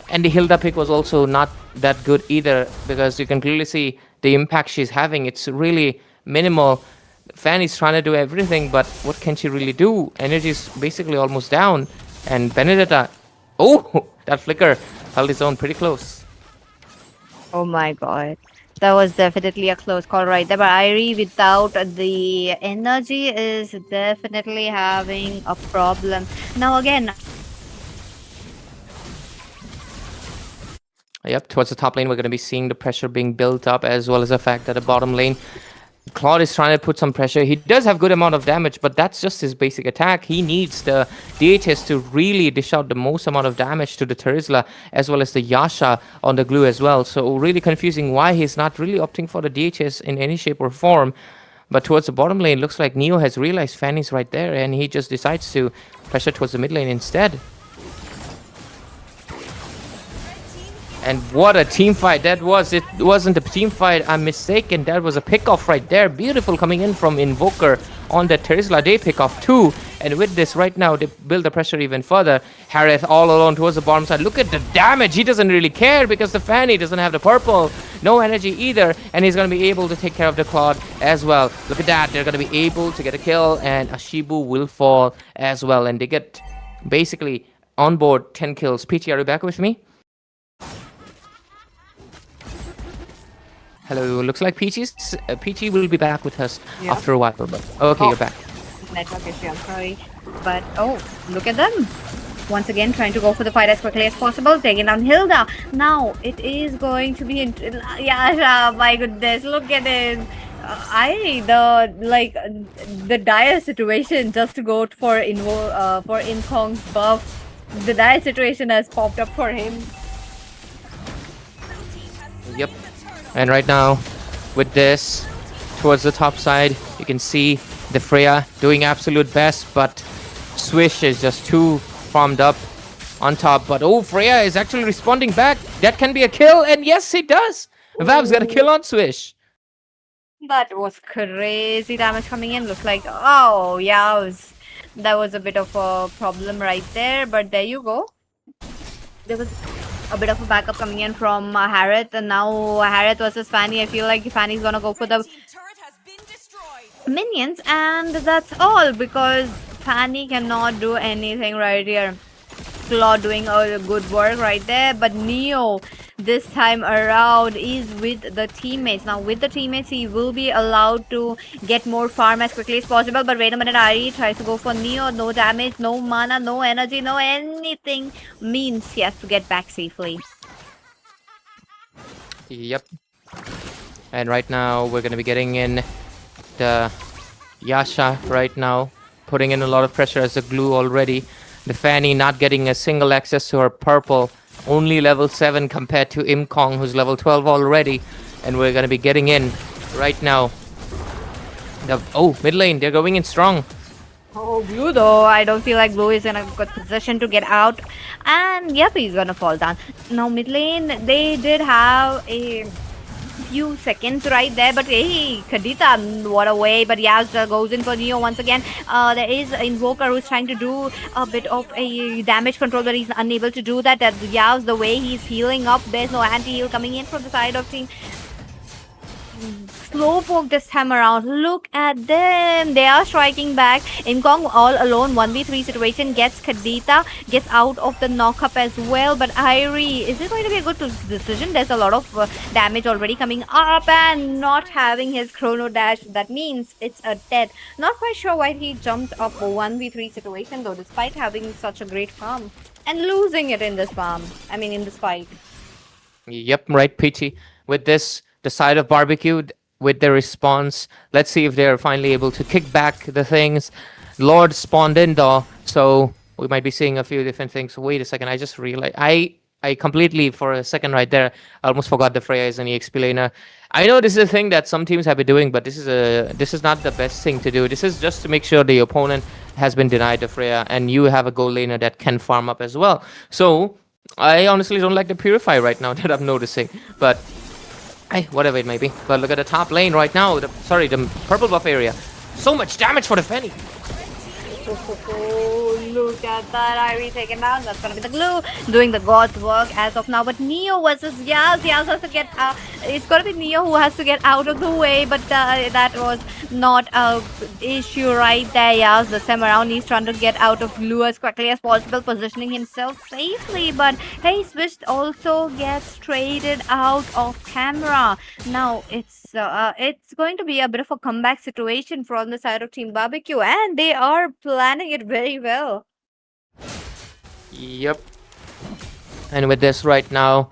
And the Hilda pick was also not that good either, because you can clearly see the impact she's having. It's really minimal. Fanny's trying to do everything, but what can she really do? Energy's basically almost down. And Benedetta, oh, that flicker held his own pretty close. Oh my god. That was definitely a close call right there. But Irie without the energy is definitely having a problem. Now again, Yep, towards the top lane, we're going to be seeing the pressure being built up, as well as the fact that the bottom lane, Claude is trying to put some pressure. He does have good amount of damage, but that's just his basic attack. He needs the DHS to really dish out the most amount of damage to the Terizla, as well as the Yasha on the glue as well. So really confusing why he's not really opting for the DHS in any shape or form. But towards the bottom lane, looks like Neo has realized Fanny's right there, and he just decides to pressure towards the mid lane instead. And what a team fight that was. It wasn't a team fight, I'm mistaken. That was a pick-off right there. Beautiful coming in from Invoker on the Terizla. They pick off 2. And with this right now, they build the pressure even further. Harith all alone towards the bottom side. Look at the damage. He doesn't really care, because the Fanny doesn't have the purple. No energy either. And he's going to be able to take care of the Claude as well. Look at that. They're going to be able to get a kill. And Ashibu will fall as well. And they get basically on board 10 kills. Peachy, are you back with me? Hello, looks like Peachy will be back with us after a while. But okay, you're back. Network issue, I'm sorry. But oh, look at them. Once again, trying to go for the fight as quickly as possible, taking down Hilda. Now, it is going to be... Yasha, my goodness, look at it. The dire situation just to go for Inkong's buff. The dire situation has popped up for him. Yep. And right now, with this, towards the top side, you can see the Freya doing absolute best, but Swish is just too farmed up on top. But oh, Freya is actually responding back. That can be a kill, and yes, it does. Vav's got a kill on Swish. That was crazy damage coming in. Looks like, oh, yeah, that was a bit of a problem right there. But there you go. There was a bit of a backup coming in from Harith, and now Harith versus Fanny. I feel like Fanny's gonna go for the minions, and that's all, because Fanny cannot do anything right here. Claude doing a good work right there, but Neo this time around is with the teammates. Now with the teammates, he will be allowed to get more farm as quickly as possible. But wait a minute, Ari tries to go for Neo. No damage, no mana, no energy, no anything. Means he has to get back safely. Yep. And right now we're gonna be getting in the Yasha right now, putting in a lot of pressure as the glue already. The Fanny not getting a single access to her purple, only level 7 compared to Imkong, who's level 12 already. And we're going to be getting in right now. Oh, mid lane, they're going in strong. Oh, Blue though, I don't feel like Blue is in a good position to get out. And yep, he's gonna fall down. Now mid lane, they did have a few seconds right there, but hey, Kadita, what a way. But Yaz goes in for Neo once again. There is Invoker who's trying to do a bit of a damage control, but he's unable to do that. Yaz, the way he's healing up, there's no anti-heal coming in from the side of team Slowpoke this time around. Look at them. They are striking back. Inkong all alone. 1v3 situation. Gets Kadita. Gets out of the knock-up as well. But Irie, is it going to be a good decision? There's a lot of damage already coming up. And not having his chrono dash. That means it's a dead. Not quite sure why he jumped up a 1v3 situation though. Despite having such a great farm. And losing it in this farm. I mean in this fight. Yep, right, Peachy. With this, the side of barbecue, with their response, let's see if they're finally able to kick back the things. Lord spawned in though, so we might be seeing a few different things. Wait a second, I just realized I completely, for a second right there, I almost forgot the Freya is an EXP laner. I know this is a thing that some teams have been doing, but this is not the best thing to do. This is just to make sure the opponent has been denied the Freya, and you have a gold laner that can farm up as well. So I honestly don't like the Purify right now that I'm noticing, but hey, whatever it may be. But look at the top lane right now. The purple buff area. So much damage for the Fenny. Oh, look at that. Irie taken down. That's gonna be the glue. Doing the god's work as of now. But Neo versus Yaz. Yaz has to get out. It's gonna be Neo who has to get out of the way. But that was not a issue right there. Yaz this time around. He's trying to get out of glue as quickly as possible. Positioning himself safely. But hey, Swish also gets traded out of camera. Now it's going to be a bit of a comeback situation from the side of Team Barbecue. And they are planning it very well. Yep. And with this right now,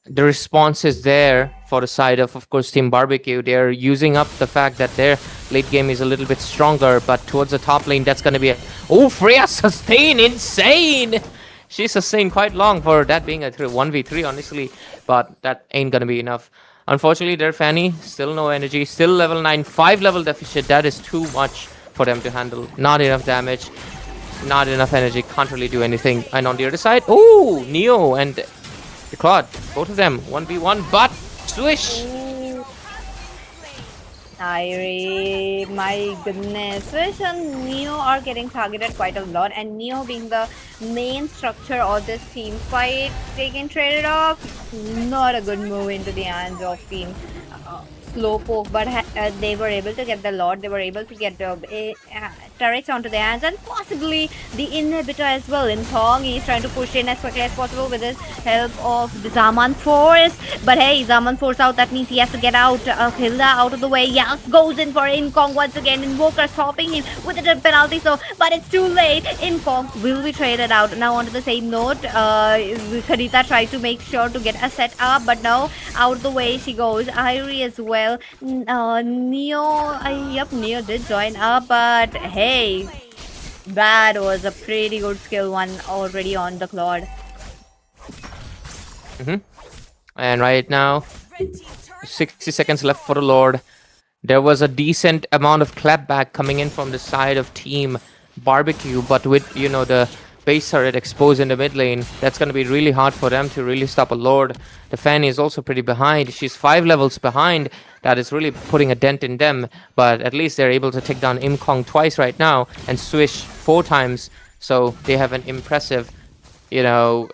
the response is there for the side of course, Team Barbecue. They're using up the fact that their late game is a little bit stronger, but towards the top lane, that's going to be a... Oh, Freya sustain! Insane! She sustained quite long for that being a 1v3, honestly, but that ain't going to be enough. Unfortunately, their Fanny, still no energy, still level 9, 5 level deficit. That is too much for them to handle. Not enough damage, not enough energy, can't really do anything. And on the other side, oh, Neo and the Claude, both of them 1v1, but Swish. Irie, my goodness. Swish and Neo are getting targeted quite a lot, and Neo being the main structure of this team fight, taking traded off, not a good move into the hands of Team Slowpoke, but they were able to get the Lord, they were able to get the turrets onto their hands, and possibly the inhibitor as well. In Thong, he's trying to push in as quickly as possible with his help of the Zaman Force. But hey, Zaman Force out, that means he has to get out. Hilda out of the way. Yas goes in for Inkong once again. Invoker stopping him with a penalty, so but it's too late. Inkong will be traded out. Now onto the same note, Kadita tried to make sure to get a set up, but no, out of the way she goes. Irie as well. Neo, yep, Neo did join up, but hey, that was a pretty good skill one already on the Claude. And right now, 60 seconds left for the Lord. There was a decent amount of clapback coming in from the side of Team Barbecue, but with, you know, the base turret exposed in the mid lane, that's going to be really hard for them to really stop a Lord. The Fanny is also pretty behind. She's 5 levels behind. That is really putting a dent in them, but at least they're able to take down Imkong twice right now and Swish 4 times. So they have an impressive, you know,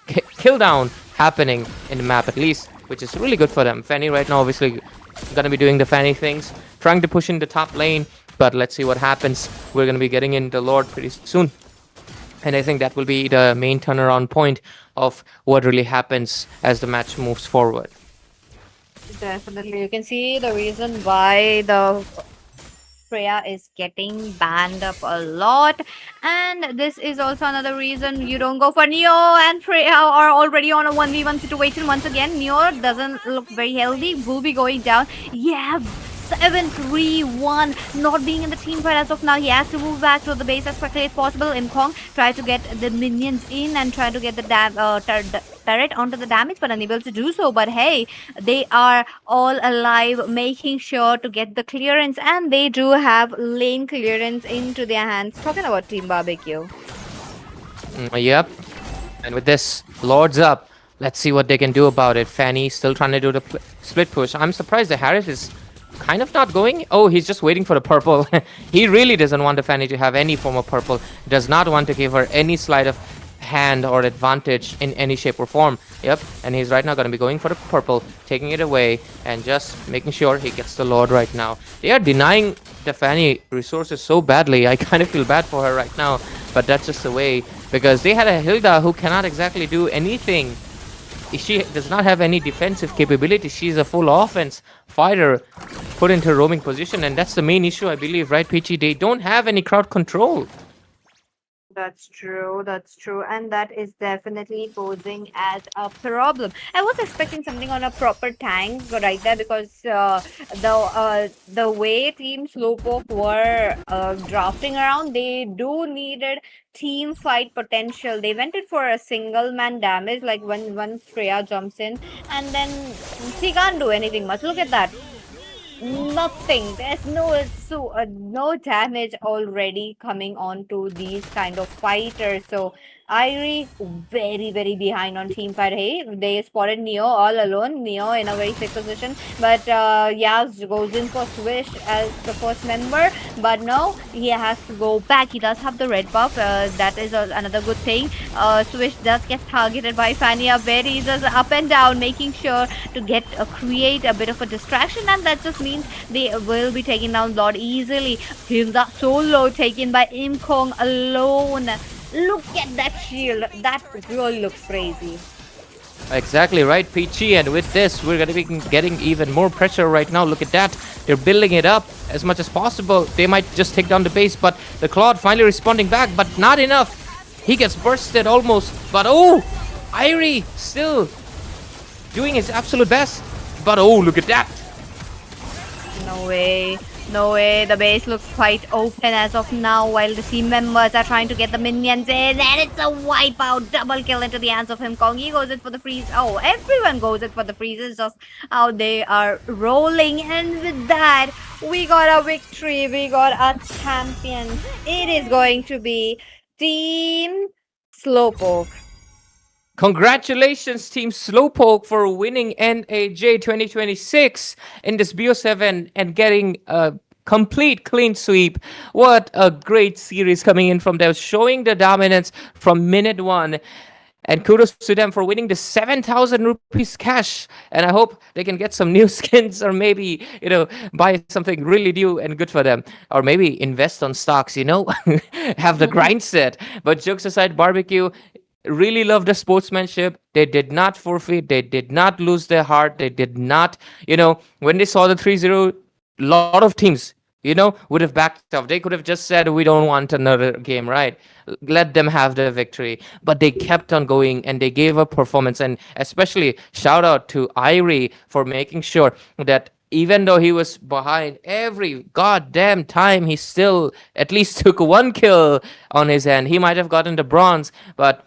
kill down happening in the map at least, which is really good for them. Fanny right now obviously going to be doing the Fanny things, trying to push in the top lane, but let's see what happens. We're going to be getting in the Lord pretty soon. And I think that will be the main turnaround point of what really happens as the match moves forward. Definitely. You can see the reason why the Freya is getting banned up a lot. And this is also another reason you don't go for Neo and Freya are already on a 1v1 situation. Once again, Neo doesn't look very healthy. Will be going down. Yeah. 7-3-1, not being in the team fight as of now. He has to move back to the base as quickly as possible. Imkong try to get the minions in and try to get the turret onto the damage, but unable to do so. But hey, they are all alive, making sure to get the clearance, and they do have lane clearance into their hands. Talking about Team Barbecue. Yep. And with this, Lord's up. Let's see what they can do about it. Fanny still trying to do the split push. I'm surprised the Harris is kind of not going. Oh, he's just waiting for the purple. He really doesn't want the Fanny to have any form of purple. Does not want to give her any slight of hand or advantage in any shape or form. Yep, and he's right now going to be going for the purple, taking it away, and just making sure he gets the Lord right now. They are denying Defani resources so badly. I kind of feel bad for her right now, but that's just the way, because they had a Hilda who cannot exactly do anything. She does not have any defensive capability. She's a full offense fighter put into a roaming position, and that's the main issue, I believe, right, Peachy? They don't have any crowd control. That's true. That's true. And that is definitely posing as a problem. I was expecting something on a proper tank right there because the way Team Slowpoke were drafting around, they do needed team fight potential. They went it for a single man damage, like when Freya jumps in, and then she can't do anything much. Look at that. Nothing. There's no damage already coming on to these kind of fighters. So Irie very behind on team fight. Hey, they spotted Neo all alone. Neo in a very sick position, but Yaz goes in for Swish as the first member. But no, he has to go back. He does have the red buff. That is another good thing. Swish does get targeted by Fania. Berries is up and down, making sure to get create a bit of a distraction, and that just means they will be taking down Lord easily. Hilda solo taken by Imkong alone. Look at that shield. That really looks crazy. Exactly right, Peachy, and with this, we're going to be getting even more pressure right now. Look at that. They're building it up as much as possible. They might just take down the base, but the Claude finally responding back, but not enough. He gets bursted almost, but oh, Irie still doing his absolute best. But oh, look at that. No way. No way. The base looks quite open as of now while the team members are trying to get the minions in. And it's a wipeout. Double kill into the hands of him. Kong. He goes in for the freeze. Oh, everyone goes in for the freeze. It's just how they are rolling. And with that, we got a victory. We got a champion. It is going to be Team Slowpoke. Congratulations, Team Slowpoke, for winning NAJ 2026 in this BO7 and getting a complete clean sweep. What a great series coming in from them, showing the dominance from minute one. And kudos to them for winning the 7,000 rupees cash. And I hope they can get some new skins or maybe, buy something really new and good for them. Or maybe invest on stocks, have the grind set. But jokes aside, Barbecue really love the sportsmanship. They did not forfeit. They did not lose their heart. They did not, when they saw the 3-0, a lot of teams, would have backed off. They could have just said, we don't want another game, right? Let them have the victory. But they kept on going and they gave a performance. And especially shout out to Irie for making sure that even though he was behind every goddamn time, he still at least took one kill on his end. He might have gotten the bronze, but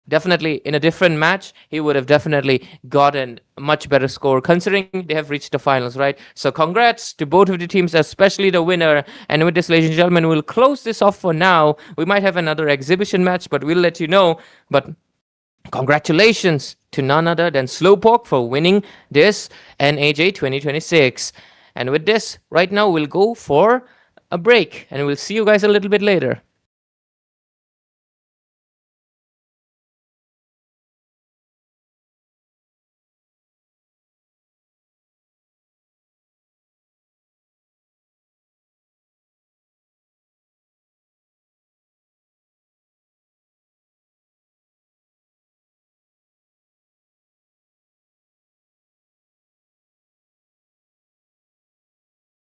definitely in a different match, he would have definitely gotten a much better score considering they have reached the finals, right? So congrats to both of the teams, especially the winner. And with this, ladies and gentlemen, we'll close this off for now. We might have another exhibition match, but we'll let you know. But congratulations to none other than Slowpoke for winning this NAJ 2026. And with this, right now, we'll go for a break and we'll see you guys a little bit later.